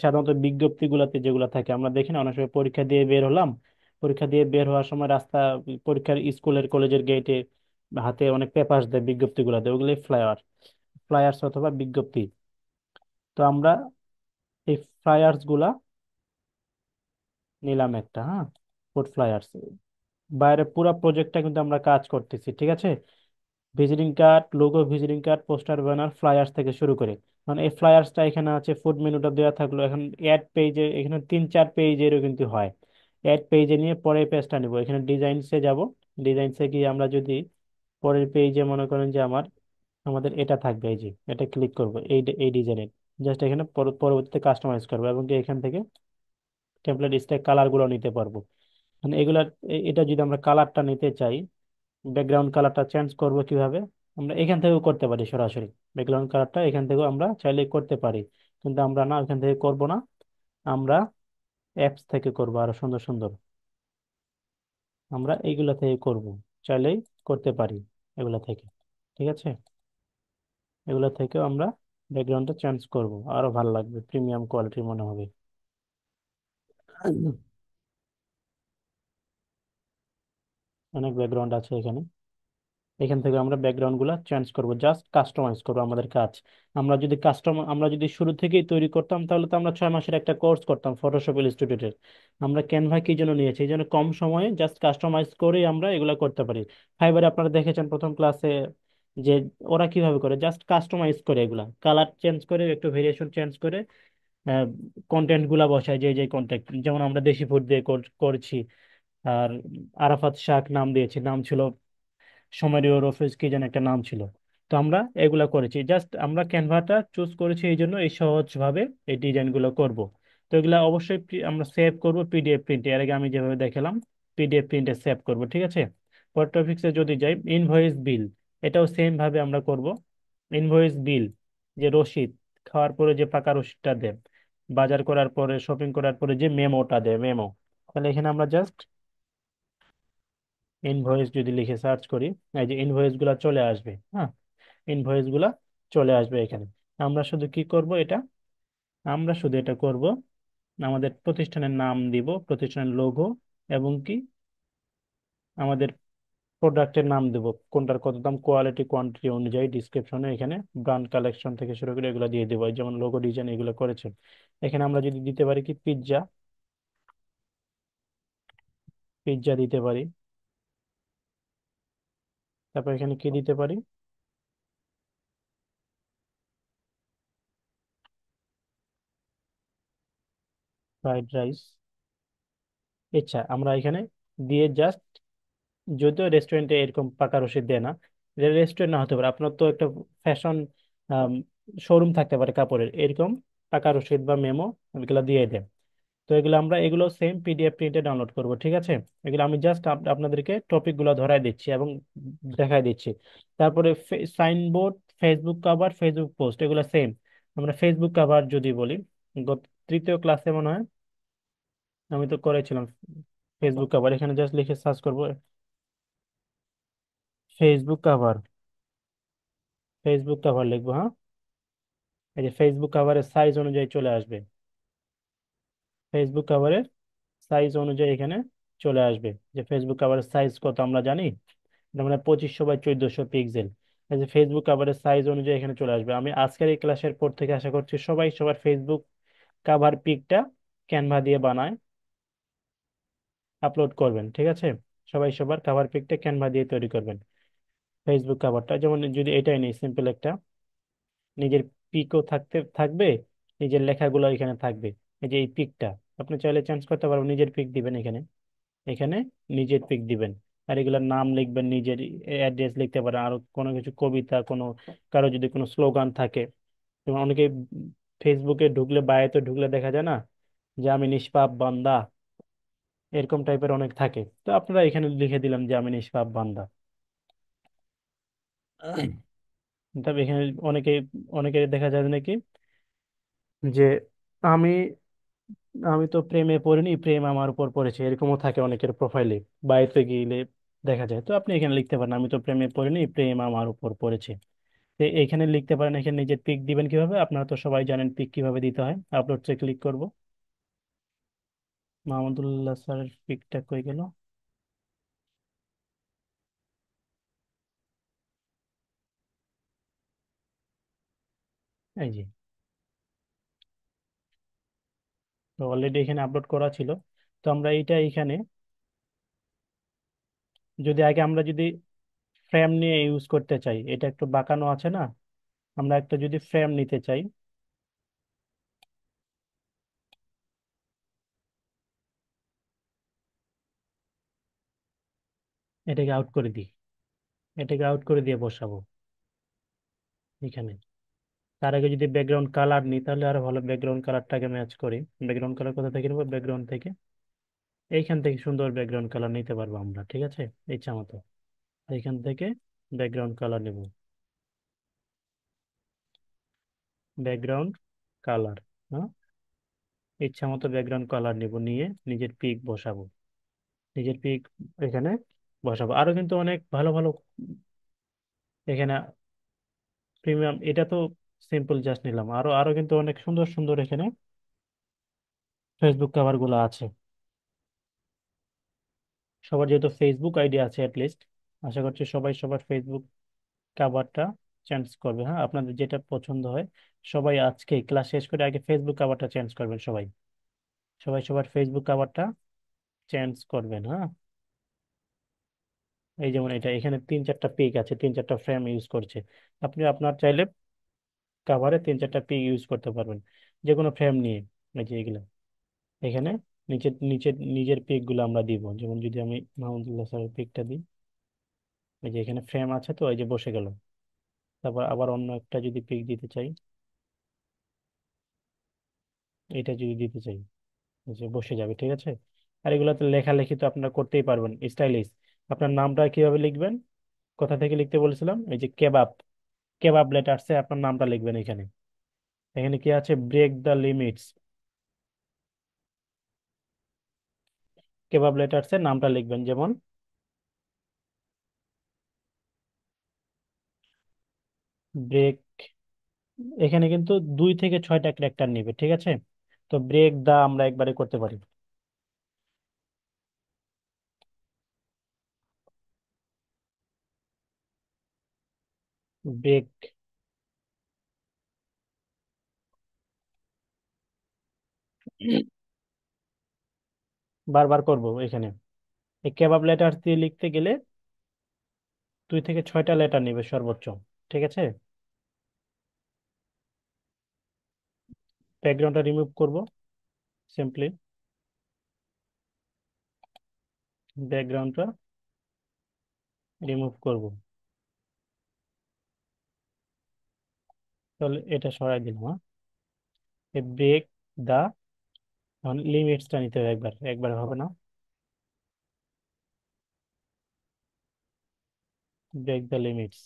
সাধারণত বিজ্ঞপ্তিগুলোতে যেগুলো থাকে আমরা দেখি না, অনেক সময় পরীক্ষা দিয়ে বের হলাম, পরীক্ষা দিয়ে বের হওয়ার সময় রাস্তা, পরীক্ষার স্কুলের কলেজের গেটে হাতে অনেক পেপার দেয় বিজ্ঞপ্তিগুলোতে, ওগুলো ফ্লায়ার, ফ্লায়ার্স অথবা বিজ্ঞপ্তি। তো আমরা এই ফ্লায়ার্স গুলা নিলাম একটা, হ্যাঁ, ফুড ফ্লায়ার্স। বাইরে পুরো প্রজেক্টটা কিন্তু আমরা কাজ করতেছি, ঠিক আছে। Visiting card, logo, visiting card, poster, banner, flyers থেকে শুরু করে, মানে এই ফ্লায়ার্সটা এখানে আছে, ফুড মেনুটা দেওয়া থাকলো। এখন অ্যাড পেজে, এখানে 3-4 পেজেরও কিন্তু হয়। অ্যাড পেজে নিয়ে পরের পেজটা নিব, এখানে ডিজাইনসে যাব। ডিজাইনসে গিয়ে আমরা যদি পরের পেজে মনে করেন যে আমাদের এটা থাকবে, এই যে এটা ক্লিক করব, এই ডিজাইনের জাস্ট এখানে পরবর্তীতে কাস্টমাইজ করবো, এবং কি এখান থেকে টেমপ্লেট স্ট্যাক কালার গুলো নিতে পারবো। মানে এগুলার এটা যদি আমরা কালারটা নিতে চাই, ব্যাকগ্রাউন্ড কালারটা চেঞ্জ করব কিভাবে? আমরা এখান থেকেও করতে পারি সরাসরি, ব্যাকগ্রাউন্ড কালারটা এখান থেকেও আমরা চাইলে করতে পারি, কিন্তু আমরা না, এখান থেকে করব না, আমরা অ্যাপস থেকে করব আরো সুন্দর সুন্দর, আমরা এইগুলা থেকে করব, চাইলেই করতে পারি এগুলা থেকে, ঠিক আছে। এগুলা থেকেও আমরা ব্যাকগ্রাউন্ডটা চেঞ্জ করব, আরো ভালো লাগবে, প্রিমিয়াম কোয়ালিটির মনে হবে। অনেক ব্যাকগ্রাউন্ড আছে এখানে, এখান থেকে আমরা ব্যাকগ্রাউন্ড গুলা চেঞ্জ করব, জাস্ট কাস্টমাইজ করবো আমাদের কাজ। আমরা যদি শুরু থেকেই তৈরি করতাম, তাহলে তো আমরা 6 মাসের একটা কোর্স করতাম ফটোশপ ইনস্টিটিউটের। আমরা ক্যানভা কি জন্য নিয়েছি? এই জন্য কম সময়ে জাস্ট কাস্টমাইজ করেই আমরা এগুলা করতে পারি। ফাইবারে আপনারা দেখেছেন প্রথম ক্লাসে যে ওরা কিভাবে করে, জাস্ট কাস্টমাইজ করে, এগুলা কালার চেঞ্জ করে, একটু ভেরিয়েশন চেঞ্জ করে কন্টেন্ট গুলা বসায়, যে যে কন্টেন্ট, যেমন আমরা দেশি ফুড দিয়ে করছি। আর আরাফাত শাক নাম দিয়েছি, নাম ছিল সোমারিও রফিজ কি যেন একটা নাম ছিল। তো আমরা এগুলা করেছি, জাস্ট আমরা ক্যানভাটা চুজ করেছি এই জন্য এই সহজ ভাবে এই ডিজাইন গুলো করব। তো এগুলা অবশ্যই আমরা সেভ করব পিডিএফ প্রিন্টে, এর আগে আমি যেভাবে দেখালাম পিডিএফ প্রিন্টে সেভ করব, ঠিক আছে। পর টপিক্সে যদি যাই, ইনভয়েস বিল, এটাও সেম ভাবে আমরা করব। ইনভয়েস বিল, যে রসিদ, খাওয়ার পরে যে পাকা রসিদটা দেয়, বাজার করার পরে, শপিং করার পরে যে মেমোটা দেয়, মেমো, তাহলে এখানে আমরা জাস্ট ইনভয়েস যদি লিখে সার্চ করি, এই যে ইনভয়েস গুলা চলে আসবে, হ্যাঁ, ইনভয়েস গুলা চলে আসবে এখানে। আমরা শুধু কি করব এটা, আমরা শুধু এটা করব, আমাদের প্রতিষ্ঠানের নাম দিব, প্রতিষ্ঠানের লোগো, এবং কি আমাদের প্রোডাক্টের নাম দেব, কোনটার কত দাম, কোয়ালিটি কোয়ান্টিটি অনুযায়ী ডিসক্রিপশনে এখানে ব্র্যান্ড কালেকশন থেকে শুরু করে এগুলো দিয়ে দেবো, যেমন লোগো ডিজাইন এগুলো করেছে। এখানে আমরা যদি দিতে পারি কি পিৎজা, পিৎজা দিতে পারি। তারপর এখানে কি দিতে পারি, ফ্রাইড রাইস। আচ্ছা, আমরা এখানে দিয়ে জাস্ট, যদিও রেস্টুরেন্টে এরকম পাকা রশিদ দেয় না, রেস্টুরেন্ট না হতে পারে, আপনার তো একটা ফ্যাশন শোরুম থাকতে পারে কাপড়ের, এরকম পাকা রশিদ বা মেমো এগুলো দিয়ে দেন। তো এগুলো আমরা এগুলো সেম পিডিএফ প্রিন্টে ডাউনলোড করব, ঠিক আছে। এগুলো আমি জাস্ট আপনাদেরকে টপিক গুলো ধরাই দিচ্ছি এবং দেখাই দিচ্ছি। তারপরে signboard, Facebook cover, Facebook post, এগুলো সেম। আমরা ফেসবুক কভার যদি বলি, গত তৃতীয় ক্লাসে মনে হয় আমি তো করেছিলাম ফেসবুক কভার, এখানে জাস্ট লিখে সার্চ করব ফেসবুক কভার, ফেসবুক কভার লিখবো, হ্যাঁ। এই যে ফেসবুক কভারের সাইজ অনুযায়ী চলে আসবে, ফেসবুক কভারের সাইজ অনুযায়ী এখানে চলে আসবে। যে ফেসবুক কভারের সাইজ কত আমরা জানি, এটা মানে 2500 বাই 1400 পিক্সেল। এই যে ফেসবুক কভারের সাইজ অনুযায়ী এখানে চলে আসবে। আমি আজকের এই ক্লাসের পর থেকে আশা করছি সবাই সবার ফেসবুক কভার পিকটা ক্যানভা দিয়ে বানায় আপলোড করবেন, ঠিক আছে। সবাই সবার কভার পিকটা ক্যানভা দিয়ে তৈরি করবেন। ফেসবুক কভারটা যেমন যদি এটাই নেই, সিম্পল একটা নিজের পিকও থাকবে, নিজের লেখাগুলো এখানে থাকবে। এই যে এই পিকটা আপনি চাইলে চেঞ্জ করতে পারবেন, নিজের পিক দিবেন এখানে, এখানে নিজের পিক দিবেন। আর এগুলোর নাম লিখবেন, নিজের অ্যাড্রেস লিখতে পারেন, আর কোনো কিছু কবিতা, কোনো কারো যদি কোনো স্লোগান থাকে। যেমন অনেকে ফেসবুকে ঢুকলে, বায়োতে ঢুকলে দেখা যায় না যে আমি নিষ্পাপ বান্দা, এরকম টাইপের অনেক থাকে। তো আপনারা এখানে লিখে দিলাম যে আমি নিষ্পাপ বান্দা। তবে এখানে অনেকে অনেকে দেখা যায় নাকি যে আমি আমি তো প্রেমে পড়িনি, প্রেম আমার উপর পড়েছে, এরকমও থাকে অনেকের প্রোফাইলে, বায়োতে গেলে দেখা যায়। তো আপনি এখানে লিখতে পারেন আমি তো প্রেমে পড়িনি, প্রেম আমার উপর পড়েছে। তো এখানে লিখতে পারেন। এখানে নিজের পিক দিবেন কিভাবে, আপনারা তো সবাই জানেন পিক কিভাবে দিতে হয়। আপলোডে ক্লিক করব। মাহমুদুল্লাহ স্যারের পিকটা কই গেল? এই যে, তো অলরেডি এখানে আপলোড করা ছিল। তো আমরা এইটা এখানে, যদি আগে আমরা যদি ফ্রেম নিয়ে ইউজ করতে চাই, এটা একটু বাঁকানো আছে না, আমরা একটা যদি ফ্রেম নিতে চাই, এটাকে আউট করে দিই, এটাকে আউট করে দিয়ে বসাবো এখানে। তার আগে যদি ব্যাকগ্রাউন্ড কালার নিই তাহলে আরো ভালো, ব্যাকগ্রাউন্ড কালারটাকে ম্যাচ করি। ব্যাকগ্রাউন্ড কালার কোথা থেকে নেবো? ব্যাকগ্রাউন্ড থেকে, এইখান থেকে সুন্দর ব্যাকগ্রাউন্ড কালার নিতে পারবো আমরা, ঠিক আছে, ইচ্ছা মতো। এইখান থেকে ব্যাকগ্রাউন্ড কালার নেব, ব্যাকগ্রাউন্ড কালার, হ্যাঁ, ইচ্ছা মতো ব্যাকগ্রাউন্ড কালার নিব, নিয়ে নিজের পিক বসাবো। নিজের পিক এখানে বসাবো। আরো কিন্তু অনেক ভালো ভালো এখানে প্রিমিয়াম, এটা তো সিম্পল জাস্ট নিলাম, আরো আরো কিন্তু অনেক সুন্দর সুন্দর এখানে ফেসবুক কভার গুলো আছে। সবার যেহেতু ফেসবুক আইডি আছে লিস্ট, আশা করছি সবাই সবার ফেসবুক কভারটা চেঞ্জ করবে। হ্যাঁ, আপনাদের যেটা পছন্দ হয়, সবাই আজকে ক্লাস শেষ করে আগে ফেসবুক কভারটা চেঞ্জ করবেন সবাই। সবাই সবার ফেসবুক কভারটা চেঞ্জ করবেন, হ্যাঁ। এই যেমন এটা, এখানে তিন চারটা পিক আছে, তিন চারটা ফ্রেম ইউজ করছে। আপনি আপনার চাইলে কাভারে তিন চারটা পিক ইউজ করতে পারবেন, যে কোনো ফ্রেম নিয়ে। এই যে এগুলো এখানে নিচে নিচে নিজের পিক গুলো আমরা দিব। যেমন যদি আমি মাহমুদুল্লাহ স্যারের পিকটা দিই, এই যে এখানে ফ্রেম আছে, তো এই যে বসে গেল। তারপর আবার অন্য একটা যদি পিক দিতে চাই, এটা যদি দিতে চাই, এই যে বসে যাবে, ঠিক আছে। আর এগুলোতে লেখালেখি তো আপনারা করতেই পারবেন, স্টাইলিশ। আপনার নামটা কিভাবে লিখবেন, কোথা থেকে লিখতে বলেছিলাম, এই যে কেবাব, কেবাব লেটার্সে আপনার নামটা লিখবেন এখানে। এখানে কি আছে, ব্রেক দ্য লিমিটস, কেবাব লেটার্সে নামটা লিখবেন। যেমন ব্রেক, এখানে কিন্তু 2 থেকে 6টা ক্যারেক্টার নিবে, ঠিক আছে। তো ব্রেক দা আমরা একবারে করতে পারি, ব্রেক, বারবার করব এখানে। এই কেবাব লেটার দিয়ে লিখতে গেলে 2 থেকে 6টা লেটার নিবে সর্বোচ্চ, ঠিক আছে। ব্যাকগ্রাউন্ডটা রিমুভ করব সিম্পলি, ব্যাকগ্রাউন্ডটা রিমুভ করব। তাহলে এটা সরাই দিলাম, হ্যাঁ। এই ব্রেক দা, লিমিটসটা নিতে হবে একবার, একবার হবে না। ব্রেক দ্য লিমিটস,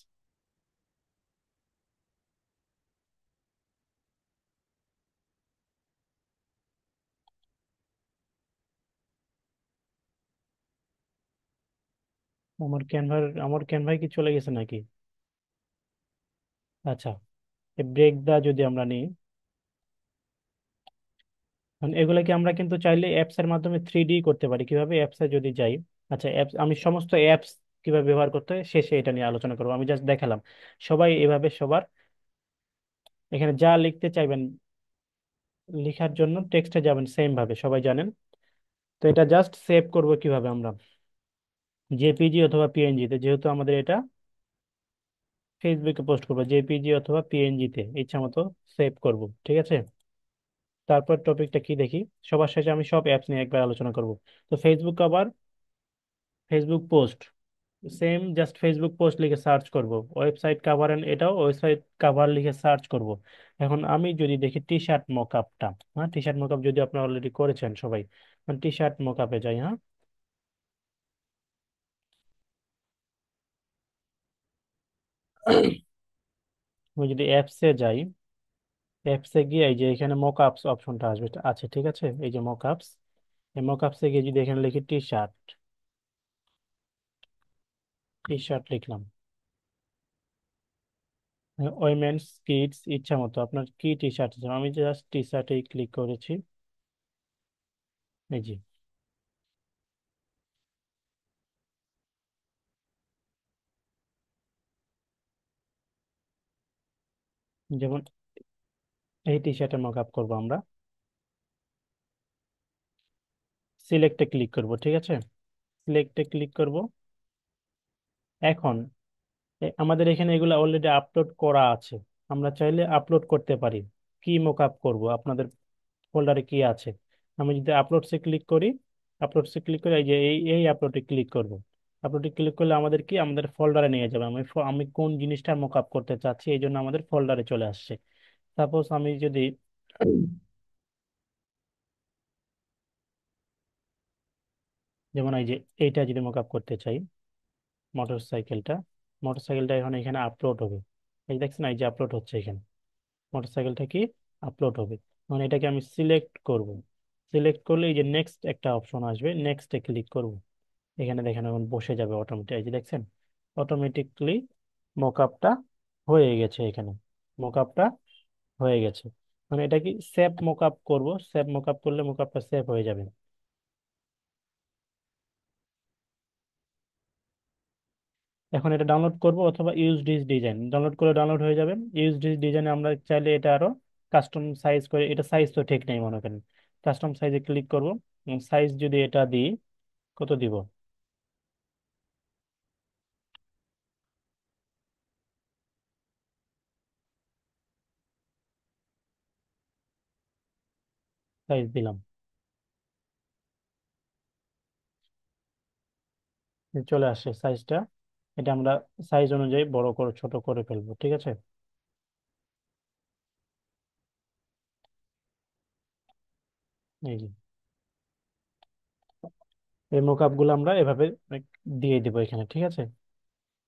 আমার ক্যানভায় কি চলে গেছে নাকি? আচ্ছা, এই ব্রেক দা যদি আমরা নিই, এগুলাকে আমরা কিন্তু চাইলে অ্যাপস এর মাধ্যমে 3D করতে পারি। কিভাবে, অ্যাপসে যদি যাই, আচ্ছা অ্যাপস, আমি সমস্ত অ্যাপস কিভাবে ব্যবহার করতে হয় শেষে এটা নিয়ে আলোচনা করবো, আমি জাস্ট দেখালাম। সবাই এভাবে সবার এখানে যা লিখতে চাইবেন, লেখার জন্য টেক্সটে যাবেন সেম ভাবে, সবাই জানেন। তো এটা জাস্ট সেভ করব কিভাবে আমরা, জেপিজি অথবা পিএনজি তে, যেহেতু আমাদের এটা ফেসবুকে পোস্ট করবো, জেপিজি অথবা পিএনজি তে ইচ্ছা মতো সেভ করব, ঠিক আছে। তারপর টপিকটা কি দেখি, সবার শেষে আমি সব অ্যাপস নিয়ে একবার আলোচনা করব। তো Facebook cover Facebook post, same just Facebook post লিখে সার্চ করব। ওয়েবসাইট কাভার এন্ড এটাও ওয়েবসাইট কাভার লিখে সার্চ করব। এখন আমি যদি দেখি টি শার্ট মকআপটা, হ্যাঁ টি শার্ট মকআপ যদি আপনারা অলরেডি করেছেন সবাই, টি শার্ট মকআপে যাই, হ্যাঁ। আমি যদি অ্যাপসে যাই, অ্যাপসে গিয়ে এই যে এখানে মকআপস অপশনটা আসবে, আছে ঠিক আছে, এই যে মকআপস, এই মকআপসে গিয়ে যদি এখানে লিখি টি শার্ট, টি শার্ট লিখলাম, উইমেন্স কিডস ইচ্ছা মতো আপনার কি টি শার্ট, আমি জাস্ট টি শার্টেই ক্লিক করেছি। এই যে যেমন এই টি শার্টের মকআপ করবো আমরা, সিলেক্টে ক্লিক করব, ঠিক আছে, সিলেক্টে ক্লিক করব। এখন আমাদের এখানে এগুলো অলরেডি আপলোড করা আছে, আমরা চাইলে আপলোড করতে পারি। কি মকআপ করব, আপনাদের ফোল্ডারে কি আছে, আমি যদি আপলোডসে ক্লিক করি, আপলোডসে ক্লিক করে এই যে এই আপলোডে ক্লিক করব। আপলোডে ক্লিক করলে আমাদের কি, আমাদের ফোল্ডারে নিয়ে যাবে, আমি কোন জিনিসটা মকআপ করতে চাচ্ছি এই জন্য আমাদের ফোল্ডারে চলে আসছে। সাপোজ আমি যদি যেমন এই যে এইটা যদি মকআপ করতে চাই, মোটরসাইকেলটা, মোটরসাইকেলটা এখন এখানে আপলোড হবে, এই দেখছেন এই যে আপলোড হচ্ছে এখানে, মোটরসাইকেলটা কি আপলোড হবে। মানে এটাকে আমি সিলেক্ট করব, সিলেক্ট করলে এই যে নেক্সট একটা অপশন আসবে, নেক্সটে ক্লিক করব। এখানে দেখেন এখন বসে যাবে অটোমেটিক, এই যে দেখছেন অটোমেটিকলি মকআপটা হয়ে গেছে এখানে, মকআপটা হয়ে গেছে। মানে এটা কি সেভ মকআপ করব, সেভ মকআপ করলে মকআপটা সেভ হয়ে যাবে। এখন এটা ডাউনলোড করব অথবা ইউজ দিস ডিজাইন ডাউনলোড করে ডাউনলোড হয়ে যাবে। ইউজ দিস ডিজাইনে আমরা চাইলে এটা আরো কাস্টম সাইজ করে, এটা সাইজ তো ঠিক নেই মনে করেন, কাস্টম সাইজে ক্লিক করব, সাইজ যদি এটা দিই, কত দিব, সাইজ দিলাম, চলে আসে সাইজটা। এটা আমরা সাইজ অনুযায়ী বড় করে ছোট করে ফেলবো, ঠিক আছে। এই যে এই মোকআপ গুলো আমরা এভাবে দিয়ে দিব এখানে, ঠিক আছে।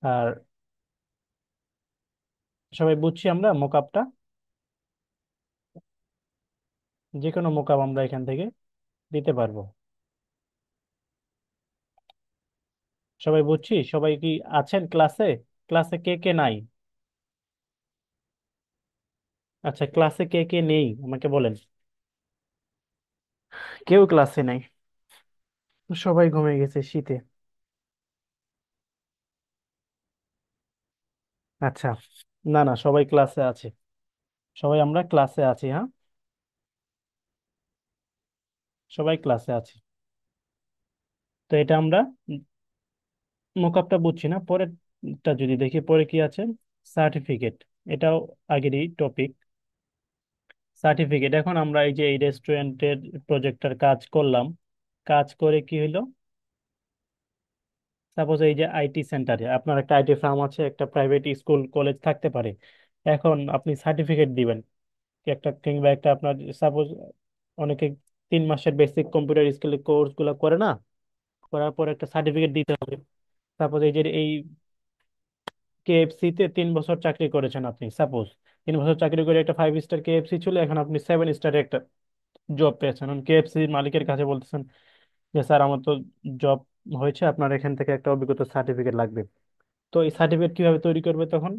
আর সবাই বুঝছি আমরা মোকআপটা, যে কোনো মোকআপ আমরা এখান থেকে দিতে পারবো। সবাই বুঝছি, সবাই কি আছেন ক্লাসে, ক্লাসে কে কে নাই? আচ্ছা ক্লাসে কে কে নেই আমাকে বলেন, কেউ ক্লাসে নাই, সবাই ঘুমিয়ে গেছে শীতে। আচ্ছা, না না সবাই ক্লাসে আছে, সবাই আমরা ক্লাসে আছি, হ্যাঁ সবাই ক্লাসে আছি। তো এটা আমরা মোকআপটা বুঝছি না, পরেরটা যদি দেখি পরে কি আছে, সার্টিফিকেট, এটাও আগেরই টপিক। সার্টিফিকেট, এখন আমরা এই যে এই রেস্টুরেন্টের প্রজেক্টর কাজ করলাম, কাজ করে কি হইলো, সাপোজ এই যে আইটি সেন্টারে আপনার একটা আইটি ফার্ম আছে, একটা প্রাইভেট স্কুল কলেজ থাকতে পারে, এখন আপনি সার্টিফিকেট দিবেন কি একটা, কিংবা একটা আপনার সাপোজ অনেকে 3 মাসের বেসিক কম্পিউটার স্কিল কোর্স গুলো করে না, করার পর একটা সার্টিফিকেট দিতে হবে। সাপোজ এই যে এই কেএফসি তে 3 বছর চাকরি করেছেন আপনি, সাপোজ 3 বছর চাকরি করে একটা 5 স্টার কেএফসি ছিল, এখন আপনি 7 স্টার একটা জব পেয়েছেন, এখন কেএফসি মালিকের কাছে বলতেছেন যে স্যার আমার তো জব হয়েছে, আপনার এখান থেকে একটা অভিজ্ঞতা সার্টিফিকেট লাগবে। তো এই সার্টিফিকেট কিভাবে তৈরি করবে তখন,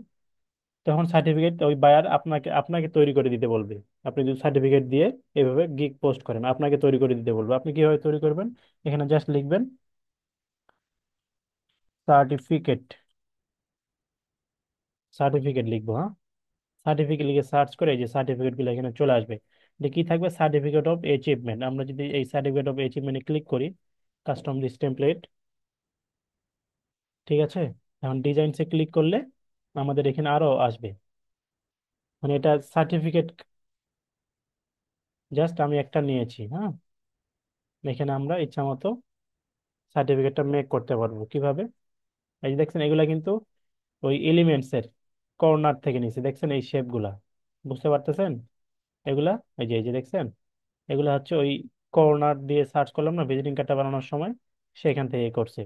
তখন সার্টিফিকেট ওই বায়ার আপনাকে আপনাকে তৈরি করে দিতে বলবে। আপনি যদি সার্টিফিকেট দিয়ে এভাবে গিগ পোস্ট করেন, আপনাকে তৈরি করে দিতে বলবে। আপনি কিভাবে তৈরি করবেন, এখানে জাস্ট লিখবেন সার্টিফিকেট, সার্টিফিকেট লিখবো, হ্যাঁ সার্টিফিকেট লিখে সার্চ করে এই যে সার্টিফিকেট গুলো এখানে চলে আসবে। এটা কি থাকবে, সার্টিফিকেট অফ অ্যাচিভমেন্ট, আমরা যদি এই সার্টিফিকেট অফ অ্যাচিভমেন্টে ক্লিক করি, কাস্টম দিস টেমপ্লেট, ঠিক আছে। এখন ডিজাইনসে ক্লিক করলে আমাদের এখানে আরো আসবে, মানে এটা সার্টিফিকেট, জাস্ট আমি একটা নিয়েছি, হ্যাঁ এখানে আমরা ইচ্ছা মতো সার্টিফিকেটটা মেক করতে পারবো কিভাবে। এই যে দেখছেন এগুলা কিন্তু ওই এলিমেন্টস এর কর্নার থেকে নিচে দেখছেন এই শেপ গুলা, বুঝতে পারতেছেন এগুলা। এই যে দেখছেন এগুলা হচ্ছে ওই কর্নার দিয়ে সার্চ করলাম না ভিজিটিং কার্ডটা বানানোর সময়, সেখান থেকে করছে।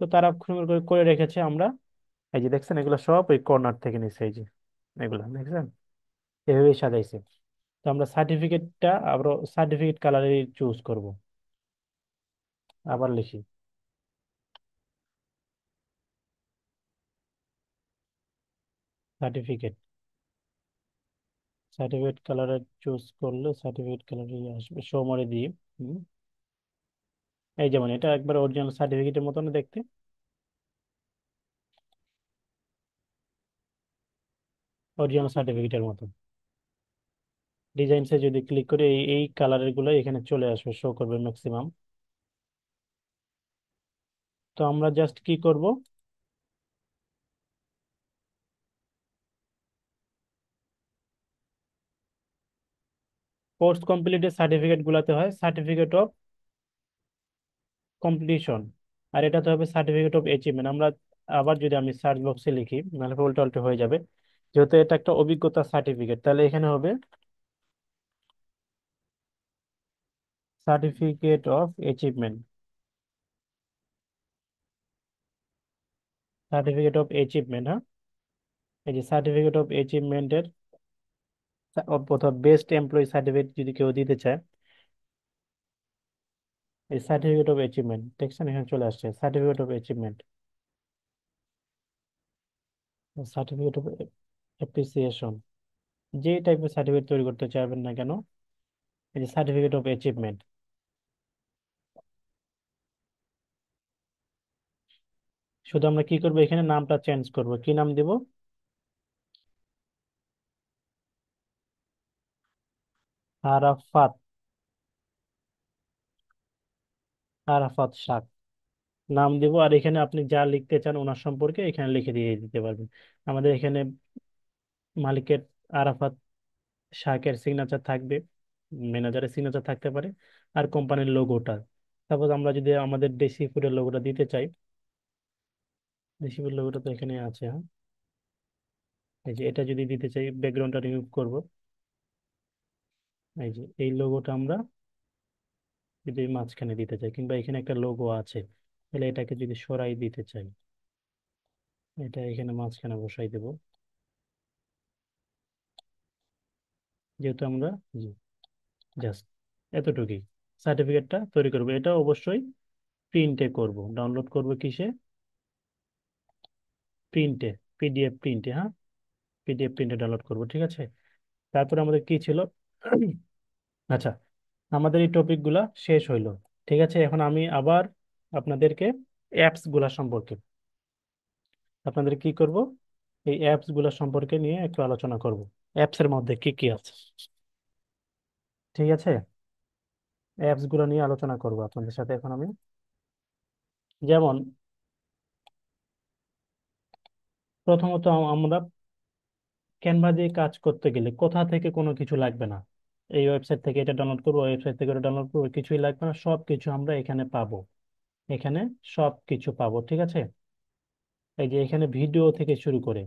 তো তারা সুন্দর করে করে রেখেছে আমরা। এই যে দেখছেন এগুলো সব ওই কর্নার থেকে নিচে, এই যে এগুলা দেখছেন এভাবেই সাজাইছে। তো আমরা সার্টিফিকেটটা আবার সার্টিফিকেট কালারই চুজ করব। আবার লিখি সার্টিফিকেট, সার্টিফিকেট কালারে চুজ করলে সার্টিফিকেট কালারই আসবে, শো মরে দিই। হুম, এই যেমন এটা একবার অরিজিনাল সার্টিফিকেটের মতন দেখতে, অরিজিনাল সার্টিফিকেটের মতো। ডিজাইনসে যদি ক্লিক করে এই এই কালারের গুলো এখানে চলে আসবে, শো করবে ম্যাক্সিমাম। তো আমরা জাস্ট কি করব, কোর্স কমপ্লিটের সার্টিফিকেট গুলাতে হয় সার্টিফিকেট অফ কমপ্লিশন, আর এটাতে হবে সার্টিফিকেট অফ অ্যাচিভমেন্ট। আমরা আবার যদি আমি সার্চ বক্সে লিখি নাহলে উল্টো উল্টো হয়ে যাবে, যেহেতু এটা একটা অভিজ্ঞতা সার্টিফিকেট তাহলে এখানে হবে certificate of achievement, certificate of achievement. হ্যাঁ, এই যে সার্টিফিকেট অফ অ্যাচিভমেন্টের অথবা বেস্ট এমপ্লয়ি সার্টিফিকেট যদি কেউ দিতে চায়, এই সার্টিফিকেট অফ অ্যাচিভমেন্ট দেখছেন এখানে চলে আসছে certificate of achievement, certificate of appreciation. যে টাইপের সার্টিফিকেট তৈরি করতে চাইবেন না কেন, এই যে সার্টিফিকেট অফ অ্যাচিভমেন্ট। শুধু আমরা কি করবো এখানে নামটা চেঞ্জ করব, কি নাম দিব, আরাফাত, আরাফাত শাহ নাম দিব। আর এখানে আপনি যা লিখতে চান ওনার সম্পর্কে এখানে লিখে দিয়ে দিতে পারবেন। আমাদের এখানে মালিকের আরাফাত শাকের সিগনেচার থাকবে, ম্যানেজারের সিগনেচার থাকতে পারে, আর কোম্পানির লোগোটা। সাপোজ আমরা যদি আমাদের দেশি ফুডের লোগোটা দিতে চাই, দেশি ফুড লোগোটা তো এখানে আছে। হ্যাঁ, এই যে এটা যদি দিতে চাই ব্যাকগ্রাউন্ডটা রিমুভ করব। এই যে এই লোগোটা আমরা যদি এই মাঝখানে দিতে চাই, কিংবা এখানে একটা লোগো আছে, তাহলে এটাকে যদি সরাই দিতে চাই, এটা এখানে মাঝখানে বসাই দেব। যেহেতু আমরা জাস্ট এতটুকুই সার্টিফিকেটটা তৈরি করব। এটা অবশ্যই প্রিন্টে করব, ডাউনলোড করব কিসে, প্রিন্টে, পিডিএফ প্রিন্টে। হ্যাঁ, পিডিএফ প্রিন্টে ডাউনলোড করব, ঠিক আছে। তারপর আমাদের কি ছিল, আচ্ছা আমাদের এই টপিক গুলা শেষ হইলো, ঠিক আছে। এখন আমি আবার আপনাদেরকে অ্যাপস গুলা সম্পর্কে আপনাদের কি করব, এই অ্যাপস গুলা সম্পর্কে নিয়ে একটু আলোচনা করব। অ্যাপস এর মধ্যে কি কি আছে, ঠিক আছে। অ্যাপস গুলো নিয়ে আলোচনা করব আপনাদের সাথে এখন আমি। যেমন প্রথমত আমরা ক্যানভা দিয়ে কাজ করতে গেলে কোথা থেকে কোনো কিছু লাগবে না, এই ওয়েবসাইট থেকে এটা ডাউনলোড করবো, ওয়েবসাইট থেকে ওটা ডাউনলোড করবো, কিছুই লাগবে না, সব কিছু আমরা এখানে পাবো। এখানে সব কিছু পাবো, ঠিক আছে। এই যে এখানে ভিডিও থেকে শুরু করে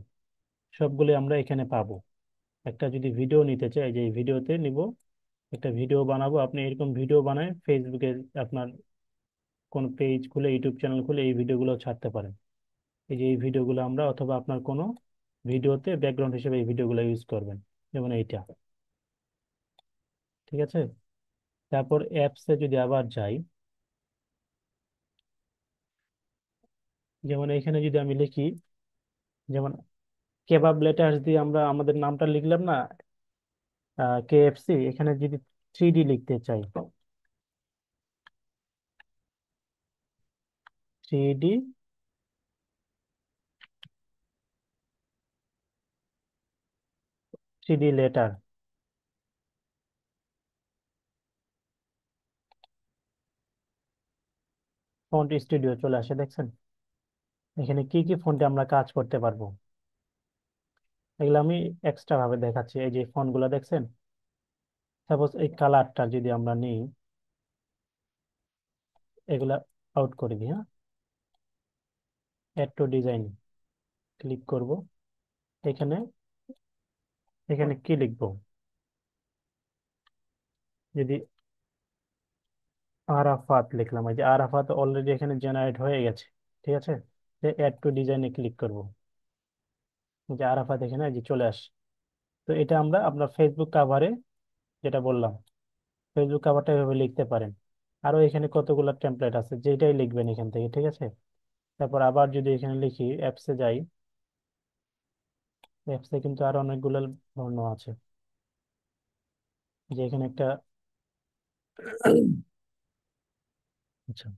সবগুলো আমরা এখানে পাবো। একটা যদি ভিডিও নিতে চাই, এই যে এই ভিডিওতে নিব, একটা ভিডিও বানাবো, আপনি এরকম ভিডিও বানায় ফেসবুকে আপনার কোন পেজ খুলে ইউটিউব চ্যানেল খুলে এই ভিডিওগুলো ছাড়তে পারেন। এই যে এই ভিডিওগুলো আমরা, অথবা আপনার কোনো ভিডিওতে ব্যাকগ্রাউন্ড হিসেবে এই ভিডিওগুলো ইউজ করবেন, যেমন এইটা, ঠিক আছে। তারপর অ্যাপসে যদি আবার যাই, যেমন এখানে যদি আমি লিখি, যেমন কেবাব লেটার্স দিয়ে আমরা আমাদের নামটা লিখলাম না, কেএফসি, এখানে যদি 3D লিখতে চাই, 3D, 3D letter, font studio চলে আসে দেখছেন। এখানে কি কি ফন্টে আমরা কাজ করতে পারবো, এগুলো আমি এক্সট্রা ভাবে দেখাচ্ছি। এই যে ফন্ট গুলা দেখছেন, সাপোজ এই কালারটা যদি আমরা নিই, এগুলা আউট করে দিই, হ্যাঁ। অ্যাড টু ডিজাইন ক্লিক করব। এখানে এখানে কি লিখবো? যদি আরাফাত লিখলাম, এই যে আরাফাত অলরেডি এখানে জেনারেট হয়ে গেছে। ঠিক আছে, অ্যাড টু ডিজাইনে ক্লিক করব। এই যে আরাফাত এখানে এই যে চলে আসে। তো এটা আমরা আপনার ফেসবুক কাভারে, যেটা বললাম, ফেসবুক কাভারটা এভাবে লিখতে পারেন। আরো এখানে কতগুলো টেমপ্লেট আছে, যেটাই লিখবেন এখান থেকে, ঠিক আছে। তারপর আবার যদি এখানে লিখি, অ্যাপসে যাই, অ্যাপসে কিন্তু আরো অনেকগুলো বর্ণ আছে। যে এখানে একটা আচ্ছা,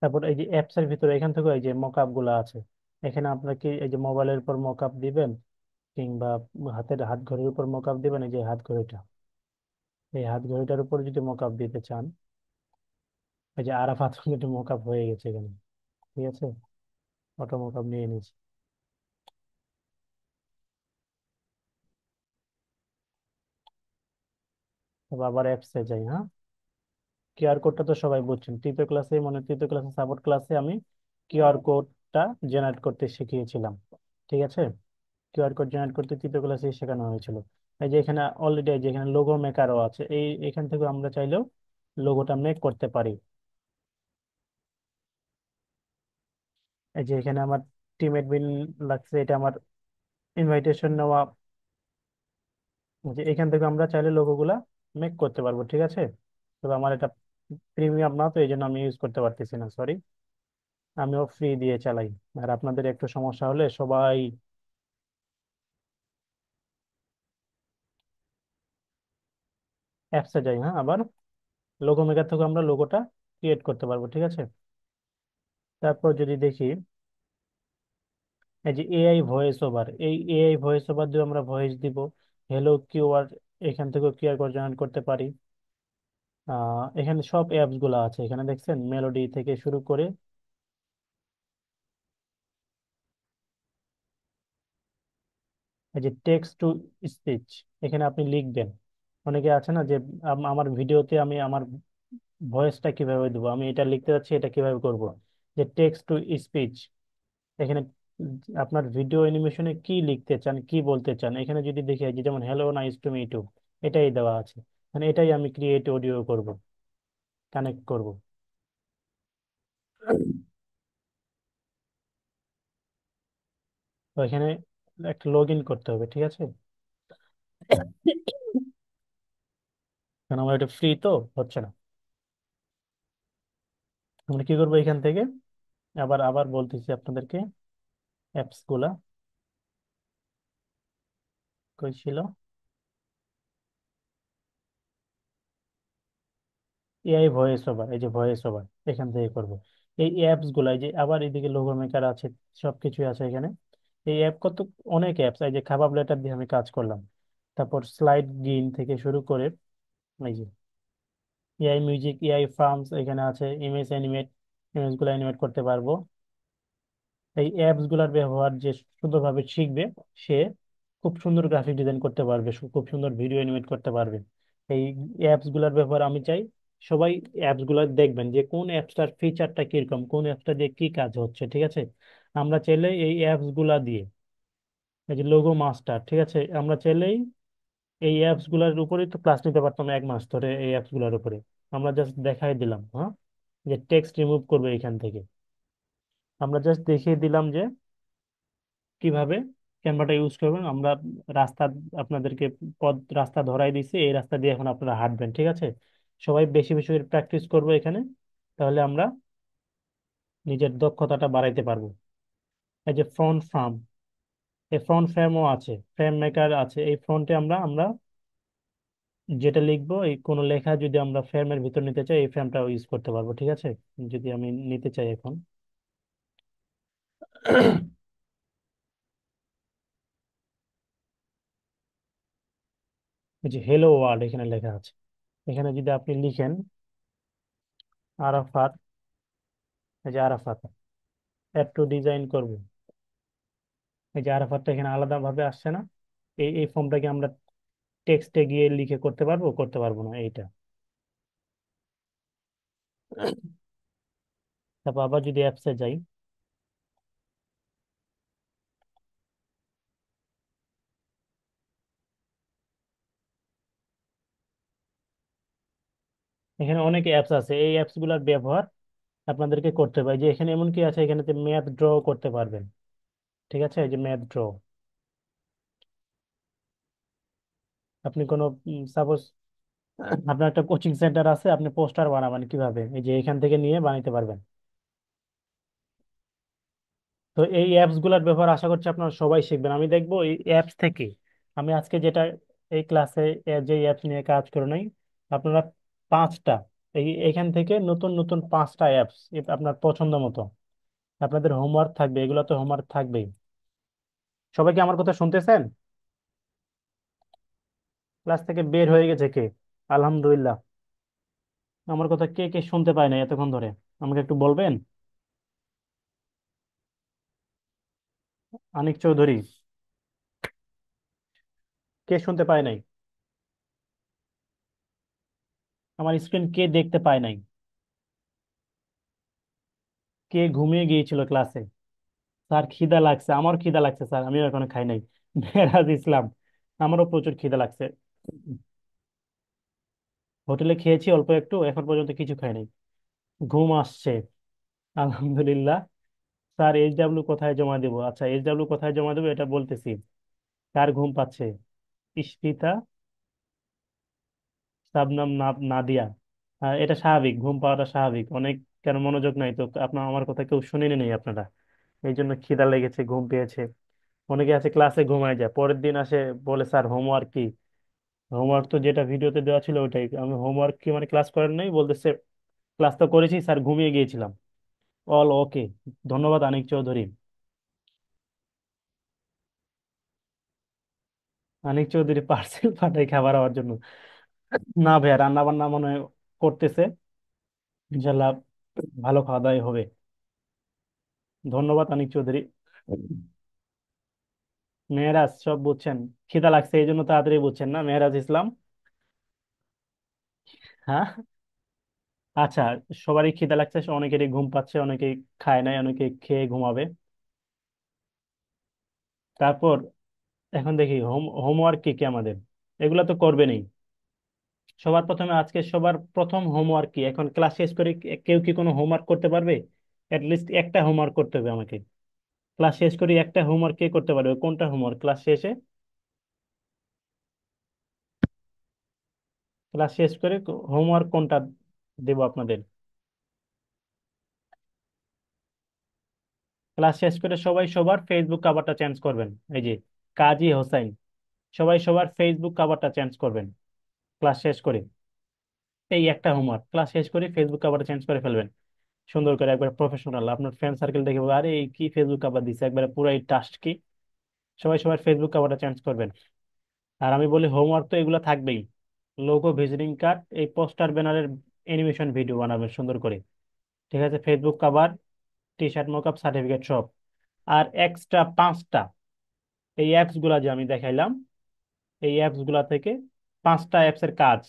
তারপর এই যে অ্যাপস এর ভিতরে এখান থেকে এই যে মকআপ গুলা আছে। এখানে আপনার কি এই যে মোবাইলের উপর মকআপ দিবেন, কিংবা হাতের হাত ঘড়ির উপর মকআপ দিবেন, এই যে হাত ঘড়িটা, এই হাত ঘড়িটার উপর যদি মকআপ দিতে চান, এই যে আরাফাত কিন্তু মকআপ হয়ে গেছে এখানে। ঠিক আছে, অটো মকআপ নিয়ে নিয়েছি। তারপর আবার অ্যাপসে যাই, হ্যাঁ। কিউআর কোডটা তো সবাই বুঝছেন, তৃতীয় ক্লাসে, তৃতীয় ক্লাসে সাপোর্ট ক্লাসে আমি কিউআর কোডটা জেনারেট করতে শিখিয়েছিলাম। ঠিক আছে, কিউআর কোড জেনারেট করতে তৃতীয় ক্লাসে শেখানো হয়েছিল। এই যে এখানে অলরেডি যে এখানে লোগো মেকারও আছে, এই এখান থেকে আমরা চাইলেও লোগোটা মেক করতে পারি। এই যে এখানে আমার টিম এডমিন লাগছে, এটা আমার ইনভাইটেশন নেওয়া। যে এখান থেকে আমরা চাইলে লোগো গুলা মেক করতে পারবো, ঠিক আছে। তবে আমার এটা প্রিমিয়াম না, তো এই জন্য আমি ইউজ করতে পারতেছি না, সরি। আমিও ফ্রি দিয়ে চালাই। আর আপনাদের একটু সমস্যা হলে সবাই অ্যাপসে যাই, হ্যাঁ। আবার লোগো মেকার থেকে আমরা লোগোটা ক্রিয়েট করতে পারবো, ঠিক আছে। তারপর যদি দেখি, এই যে এআই ভয়েস ওভার, এই এআই ভয়েস ওভার দিয়ে আমরা ভয়েস দিব। হ্যালো কিউআর, এখান থেকে কিউআর কোড জেনারেট করতে পারি। এখানে সব অ্যাপস গুলো আছে, এখানে দেখছেন মেলোডি থেকে শুরু করে। এই যে টেক্সট টু স্পিচ, এখানে আপনি লিখবেন। অনেকে আছে না যে আমার ভিডিওতে আমি আমার ভয়েসটা কিভাবে দেবো, আমি এটা লিখতে যাচ্ছি, এটা কিভাবে করব। যে টেক্সট টু স্পিচ, এখানে আপনার ভিডিও অ্যানিমেশনে কি লিখতে চান, কি বলতে চান, এখানে যদি দেখি এই যে যেমন hello nice to meet you, এটাই দেওয়া আছে। মানে এটাই আমি ক্রিয়েট অডিও করব, কানেক্ট করব। তো এখানে একটা লগ ইন করতে হবে, ঠিক আছে। কারণ আমার এটা ফ্রি তো, হচ্ছে না। আমরা কি করবো এখান থেকে, আবার আবার বলতেছি আপনাদেরকে, অ্যাপস গুলা কই ছিল, এআই ভয়েস ওভার, এই যে ভয়েস ওভার এখান থেকে করব। এই অ্যাপস গুলা, এই যে আবার এদিকে লোগো মেকার আছে, সবকিছু আছে এখানে। এই অ্যাপ কত, অনেক অ্যাপস, এই যে খাবাব লেটার দিয়ে আমি কাজ করলাম। তারপর স্লাইড গিন থেকে শুরু করে, এই যে এআই মিউজিক, এআই ফার্মস এখানে আছে, ইমেজ অ্যানিমেট, ইমেজ গুলো অ্যানিমেট করতে পারবো। এই অ্যাপস গুলার ব্যবহার যে সুন্দরভাবে শিখবে, সে খুব সুন্দর গ্রাফিক ডিজাইন করতে পারবে, খুব সুন্দর ভিডিও অ্যানিমেট করতে পারবে। এই অ্যাপস গুলার ব্যবহার আমি চাই সবাই অ্যাপস গুলা দেখবেন, যে কোন অ্যাপসটার ফিচারটা কিরকম, কোন অ্যাপসটা দিয়ে কি কাজ হচ্ছে, ঠিক আছে। আমরা চাইলে এই অ্যাপস গুলা দিয়ে, এই যে লোগো মাস্টার, ঠিক আছে, আমরা চাইলেই এই অ্যাপস গুলার উপরেই তো ক্লাস নিতে পারতাম 1 মাস ধরে, এই অ্যাপস গুলার উপরে। আমরা জাস্ট দেখাই দিলাম, হ্যাঁ, যে টেক্সট রিমুভ করবে এখান থেকে। আমরা জাস্ট দেখিয়ে দিলাম যে কিভাবে ক্যানভাটা ইউজ করবেন। আমরা রাস্তা আপনাদেরকে রাস্তা ধরাই দিছি, এই রাস্তা দিয়ে এখন আপনারা হাঁটবেন, ঠিক আছে। সবাই বেশি বেশি করে প্র্যাকটিস করবো এখানে, তাহলে আমরা নিজের দক্ষতাটা বাড়াইতে পারবো। এই যে ফ্রন্ট ফ্রাম, এই ফ্রন্ট ফ্রেমও আছে, ফ্রেম মেকার আছে। এই ফ্রন্টে আমরা আমরা যেটা লিখবো, এই কোনো লেখা যদি আমরা ফ্রেমের ভিতর নিতে চাই, এই ফ্রেমটা ইউজ করতে পারবো, ঠিক আছে? যদি আমি নিতে চাই এখন, এই যে হ্যালো ওয়ার্ল্ড এখানে লেখা আছে, এখানে যদি আপনি লিখেন আরাফাত, এই যে আরাফাত একটু ডিজাইন করব, এই যে আরাফাতটা এখানে আলাদা ভাবে আসছে না? এই ফর্মটাকে আমরা টেক্সটে গিয়ে লিখে করতে পারবো, করতে পারবো না এইটা। তারপর আবার যদি অ্যাপসে যাই, এখানে অনেক অ্যাপস আছে, এই অ্যাপস গুলার ব্যবহার আপনাদেরকে করতে হবে। যে এখানে এমন কি আছে, এখানে ম্যাথ ড্র করতে পারবেন, ঠিক আছে? এই যে ম্যাথ ড্র, আপনি কোনো সাপোজ আপনার একটা কোচিং সেন্টার আছে, আপনি পোস্টার বানাবেন কিভাবে, এই যে এখান থেকে নিয়ে বানাইতে পারবেন। তো এই অ্যাপস গুলার ব্যবহার আশা করছি আপনারা সবাই শিখবেন। আমি দেখবো এই অ্যাপস থেকে, আমি আজকে যেটা এই ক্লাসে যে অ্যাপস নিয়ে কাজ করে নাই, আপনারা পাঁচটা, এখান থেকে নতুন নতুন পাঁচটা অ্যাপস আপনার পছন্দ মতো, আপনাদের হোমওয়ার্ক থাকবে, এগুলো তো হোমওয়ার্ক থাকবেই। সবাই কি আমার কথা শুনতেছেন? ক্লাস থেকে বের হয়ে গেছে কে? আলহামদুলিল্লাহ। আমার কথা কে কে শুনতে পায় না এতক্ষণ ধরে, আমাকে একটু বলবেন? আনিক চৌধুরী, কে শুনতে পায় নাই? আমার স্ক্রিন কে দেখতে পায় নাই? কে ঘুমিয়ে গিয়েছিল ক্লাসে? স্যার খিদা লাগছে, আমার খিদা লাগছে স্যার, আমিও এখনো খাই নাই। মেরাজ ইসলাম, আমারও প্রচুর খিদা লাগছে, হোটেলে খেয়েছি অল্প একটু, এখন পর্যন্ত কিছু খাই নাই, ঘুম আসছে। আলহামদুলিল্লাহ। স্যার এইচডাব্লিউ কোথায় জমা দেবো? আচ্ছা, এইচডাব্লিউ কোথায় জমা দেবো এটা বলতেছি। কার ঘুম পাচ্ছে? ইশফিতা, শাবনাম, নাদিয়া। এটা স্বাভাবিক, ঘুম পাওয়াটা স্বাভাবিক, অনেক কেন মনোযোগ নাই তো আপনার, আমার কথা কেউ শুনেনি নেই আপনারা, এই জন্য খিদা লেগেছে, ঘুম পেয়েছে। অনেকে আছে ক্লাসে ঘুমায় যায়, পরের দিন আসে বলে স্যার হোমওয়ার্ক কি? হোমওয়ার্ক তো যেটা ভিডিওতে দেওয়া ছিল ওইটাই, আমি হোমওয়ার্ক কি মানে ক্লাস করেন নাই বলতেছে, ক্লাস তো করেছি স্যার, ঘুমিয়ে গিয়েছিলাম। অল ওকে। ধন্যবাদ আনিক চৌধুরী। আনিক চৌধুরী পার্সেল পাঠাই খাবার হওয়ার জন্য। না ভাইয়া, রান্না বান্না মনে হয় করতেছে, ইনশাল্লাহ ভালো খাওয়া দাওয়াই হবে। ধন্যবাদ আনিক চৌধুরী। মেহরাজ সব বুঝছেন, খিদা লাগছে এই জন্য তাড়াতাড়ি বুঝছেন না মেহরাজ ইসলাম? হ্যাঁ। আচ্ছা, সবারই খিদা লাগছে, অনেকেরই ঘুম পাচ্ছে, অনেকেই খায় নাই, অনেকে খেয়ে ঘুমাবে। তারপর এখন দেখি হোমওয়ার্ক কি কি আমাদের, এগুলা তো করবেনই। সবার প্রথমে আজকে সবার প্রথম হোমওয়ার্ক কি, এখন ক্লাস শেষ করে কেউ কি কোনো হোমওয়ার্ক করতে পারবে? লিস্ট একটা হোমওয়ার্ক করতে হবে আমাকে। ক্লাস শেষ করে একটা হোমওয়ার্ক কে করতে পারবে? কোনটা হোমওয়ার্ক ক্লাস শেষে? ক্লাস শেষ করে হোমওয়ার্ক কোনটা দেব আপনাদের? ক্লাস শেষ করে সবাই সবার ফেসবুক কভারটা চেঞ্জ করবেন, এই যে কাজী হোসাইন, সবাই সবার ফেসবুক কভারটা চেঞ্জ করবেন ক্লাস শেষ করে। এই একটা হোমওয়ার্ক, ক্লাস শেষ করে ফেসবুক কভারটা চেঞ্জ করে ফেলবেন সুন্দর করে, একবার প্রফেশনাল, আপনার ফ্রেন্ড সার্কেল দেখে বলবে, আরে এই কি ফেসবুক কভার দিছে, একবারে পুরো এই টাস্ট কি। সবাই সবার ফেসবুক কভারটা চেঞ্জ করবেন। আর আমি বলি হোমওয়ার্ক তো এগুলো থাকবেই, লোগো, ভিজিটিং কার্ড, এই পোস্টার ব্যানারের অ্যানিমেশন ভিডিও বানাবেন সুন্দর করে, ঠিক আছে? Facebook cover, T shirt, mockup, certificate সব। আর এক্সট্রা পাঁচটা, এই অ্যাপস গুলা যে আমি দেখাইলাম, এই অ্যাপস গুলা থেকে পাঁচটা অ্যাপস এর কাজ,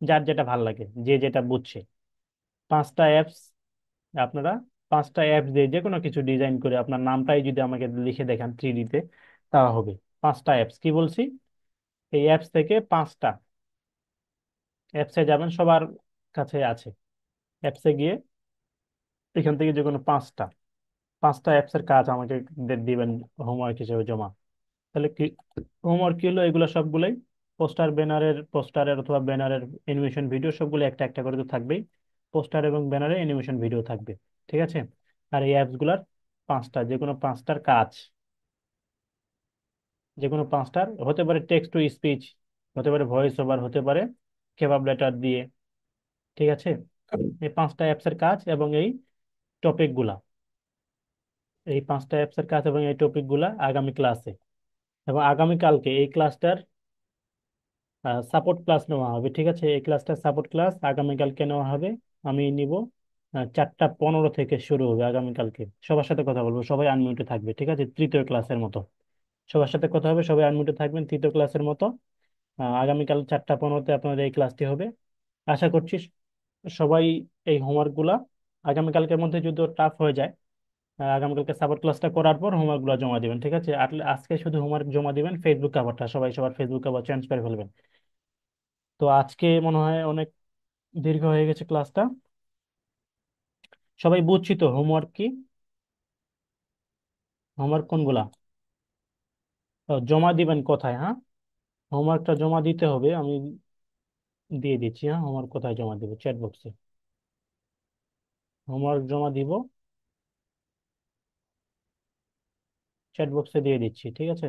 যার যেটা ভাল লাগে, যে যেটা বুঝছে, পাঁচটা অ্যাপস আপনারা, পাঁচটা অ্যাপস দিয়ে যে কোনো কিছু ডিজাইন করে আপনার নামটাই যদি আমাকে লিখে দেখান 3D তে, তা হবে। পাঁচটা অ্যাপস কি বলছি, এই অ্যাপস থেকে পাঁচটা, অ্যাপসে যাবেন, সবার কাছে আছে, অ্যাপসে গিয়ে এখান থেকে যে কোনো পাঁচটা, পাঁচটা অ্যাপসের কাজ আমাকে দিবেন হোমওয়ার্ক হিসেবে জমা। তাহলে কি হোমওয়ার্ক কি হলো, এগুলো সবগুলোই পোস্টারের অথবা ব্যানারের অ্যানিমেশন ভিডিও সবগুলো একটা একটা করে তো থাকবেই, পোস্টার এবং ব্যানারে অ্যানিমেশন ভিডিও থাকবে, ঠিক আছে? আর এই অ্যাপস গুলার পাঁচটা, যে কোনো পাঁচটার কাজ, যে কোনো পাঁচটার হতে পারে টেক্সট টু স্পিচ, হতে পারে ভয়েস ওভার, হতে পারে কেবাব লেটার দিয়ে। ঠিক আছে, এই পাঁচটা অ্যাপসের কাজ এবং এই টপিক গুলা, এই পাঁচটা অ্যাপসের কাজ এবং এই টপিক গুলা আগামী ক্লাসে, এবং আগামীকালকে এই ক্লাসটার সাপোর্ট ক্লাস নেওয়া হবে। ঠিক আছে, এই ক্লাসটা সাপোর্ট ক্লাস আগামীকালকে নেওয়া হবে। আমি নিব 4টা 15 থেকে শুরু হবে আগামীকালকে। সবার সাথে কথা বলবো, সবাই আনমিউটে থাকবে। ঠিক আছে, তৃতীয় ক্লাসের মতো সবার সাথে কথা হবে, সবাই আনমিউটে থাকবেন তৃতীয় ক্লাসের মতো। আগামীকাল 4টা 15-তে আপনাদের এই ক্লাসটি হবে। আশা করছি সবাই এই হোমওয়ার্ক গুলা আগামীকালকের মধ্যে যদি টাফ হয়ে যায়, আগামীকালকে সাপোর্ট ক্লাসটা করার পর হোমওয়ার্ক গুলো জমা দিবেন। ঠিক আছে, আজকে শুধু হোমওয়ার্ক জমা দিবেন, ফেসবুক কভারটা সবাই সবার ফেসবুক কভার চেঞ্জ করে ফেলবেন। তো আজকে মনে হয় অনেক দীর্ঘ হয়ে গেছে ক্লাসটা। সবাই বুঝছি তো হোমওয়ার্ক কি, হোমওয়ার্ক কোনগুলা? জমা দিবেন কোথায়? হ্যাঁ, হোমওয়ার্কটা জমা দিতে হবে, আমি দিয়ে দিচ্ছি। হ্যাঁ, হোমওয়ার্ক কোথায় জমা দিব? চ্যাট বক্সে হোমওয়ার্ক জমা দিব, চ্যাট বক্সে দিয়ে দিচ্ছি। ঠিক আছে,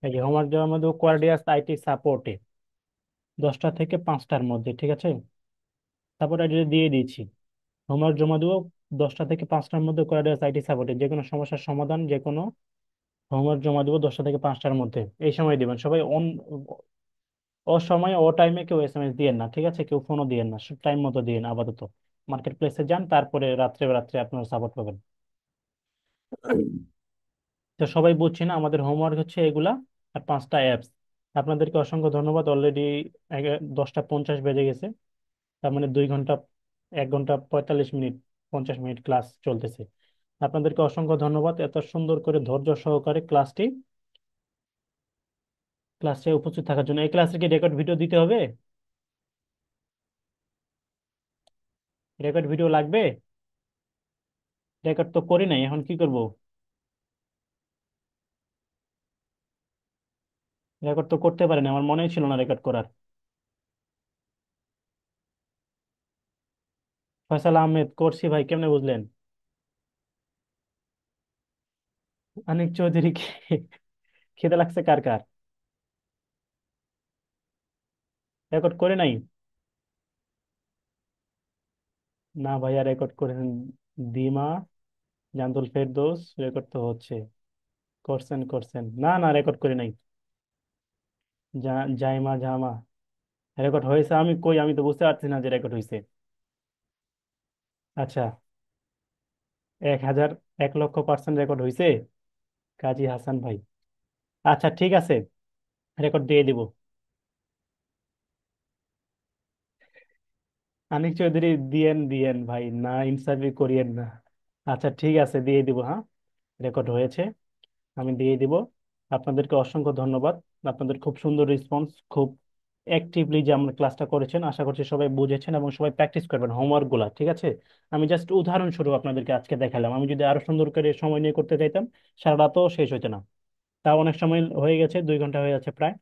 এই যে হোমওয়ার্ক জমা দেবো কোয়ার্ডিয়াস আইটি সাপোর্টে 10টা থেকে 5টার মধ্যে। ঠিক আছে, তারপর এটা দিয়ে দিয়েছি। হোমওয়ার্ক জমা দেবো 10টা থেকে 5টার মধ্যে কোয়ার্ডিয়াস আইটি সাপোর্টে, যে কোনো সমস্যার সমাধান, যে কোনো হোমওয়ার্ক জমা দেবো 10টা থেকে 5টার মধ্যে। এই সময় দিবেন সবাই। ও সময় ও টাইমে কেউ এসএমএস দিয়েন না। ঠিক আছে, কেউ ফোনও দিয়েন না, টাইম মতো দিয়েন আপাতত। মার্কেট প্লেসে যান, তারপরে রাত্রে রাত্রে আপনারা সাপোর্ট পাবেন। তো সবাই বুঝছি না, আমাদের হোমওয়ার্ক হচ্ছে এগুলা আর 5টা অ্যাপস। আপনাদেরকে অসংখ্য ধন্যবাদ। অলরেডি 10টা 50 বেজে গেছে, তার মানে 2 ঘন্টা, 1 ঘন্টা 45 মিনিট, 50 মিনিট ক্লাস চলতেছে। আপনাদেরকে অসংখ্য ধন্যবাদ এত সুন্দর করে ধৈর্য সহকারে ক্লাসে উপস্থিত থাকার জন্য। এই ক্লাসে কি রেকর্ড ভিডিও দিতে হবে? রেকর্ড ভিডিও লাগবে? রেকর্ড তো করি নাই, এখন কি করব? রেকর্ড তো করতে পারেন, আমার মনেই ছিল না রেকর্ড করার। ফয়সাল আহমেদ করছি ভাই, কেমনে বুঝলেন? অনেক চৌধুরী খিদে লাগছে কার কার? রেকর্ড করে নাই? না ভাইয়া, রেকর্ড করেছেন। দিমা, জান্তুল ফেরদৌস, রেকর্ড তো হচ্ছে। করছেন করছেন, না না রেকর্ড করে নাই। জাইমা জামা, রেকর্ড হয়েছে? আমি কই, আমি তো বুঝতে পারছি না যে রেকর্ড হয়েছে। আচ্ছা, 1,000, 1,00,000% রেকর্ড হয়েছে। কাজী হাসান ভাই, আচ্ছা ঠিক আছে, রেকর্ড দিয়ে দিব। আনিক চৌধুরী, দিয়েন দিয়েন ভাই, না ইনসাফি করিয়েন না। আচ্ছা ঠিক আছে, দিয়ে দিব। হ্যাঁ, রেকর্ড হয়েছে, আমি দিয়ে দিব। আপনাদেরকে অসংখ্য ধন্যবাদ। আপনাদের খুব সুন্দর রেসপন্স, খুব অ্যাক্টিভলি যে আমরা ক্লাসটা করেছেন, আশা করছি সবাই বুঝেছেন এবং সবাই প্র্যাকটিস করবেন হোমওয়ার্ক গুলা। ঠিক আছে, আমি জাস্ট উদাহরণস্বরূপ আপনাদেরকে আজকে দেখালাম। আমি যদি আরো সুন্দর করে সময় নিয়ে করতে চাইতাম, সারা রাতও শেষ হইতো না। তাও অনেক সময় হয়ে গেছে, 2 ঘন্টা হয়ে যাচ্ছে প্রায়।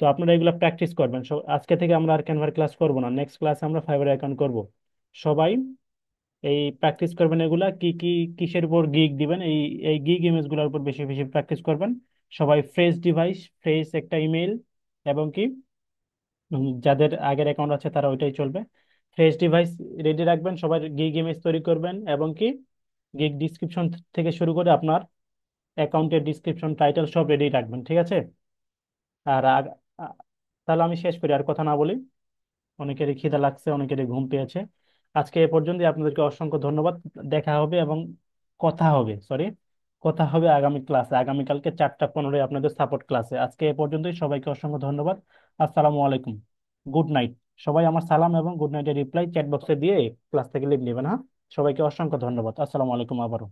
তো আপনারা এগুলো প্র্যাকটিস করবেন। আজকে থেকে আমরা আর ক্যানভার ক্লাস করব না, নেক্সট ক্লাসে আমরা ফাইবার অ্যাকাউন্ট করব। সবাই এই প্র্যাকটিস করবেন, এগুলা কি কি কিসের উপর গিগ দিবেন, এই গিগ ইমেজ গুলোর উপর বেশি বেশি প্র্যাকটিস করবেন। সবাই ফ্রেশ ডিভাইস, ফ্রেশ একটা ইমেল, এবং কি যাদের আগের অ্যাকাউন্ট আছে তারা ওইটাই চলবে। ফ্রেশ ডিভাইস রেডি রাখবেন, সবাই গিগ ইমেজ তৈরি করবেন, এবং কি গিগ ডিসক্রিপশন থেকে শুরু করে আপনার অ্যাকাউন্টের ডিসক্রিপশন, টাইটেল সব রেডি রাখবেন। ঠিক আছে, আর তাহলে আমি শেষ করি, আর কথা না বলি। অনেকেরই খিদা লাগছে, অনেকেরই ঘুম পেয়েছে। আজকে এ পর্যন্ত, আপনাদেরকে অসংখ্য ধন্যবাদ। দেখা হবে এবং কথা হবে, সরি, কথা হবে আগামী ক্লাসে, আগামীকালকে 4টা 15 আপনাদের সাপোর্ট ক্লাসে। আজকে এ পর্যন্তই, সবাইকে অসংখ্য ধন্যবাদ। আসসালামু আলাইকুম, গুড নাইট। সবাই আমার সালাম এবং গুড নাইটের রিপ্লাই চ্যাট বক্সে দিয়ে ক্লাস থেকে লিখ নেবেন। হ্যাঁ, সবাইকে অসংখ্য ধন্যবাদ। আসসালামু আলাইকুম আবারও।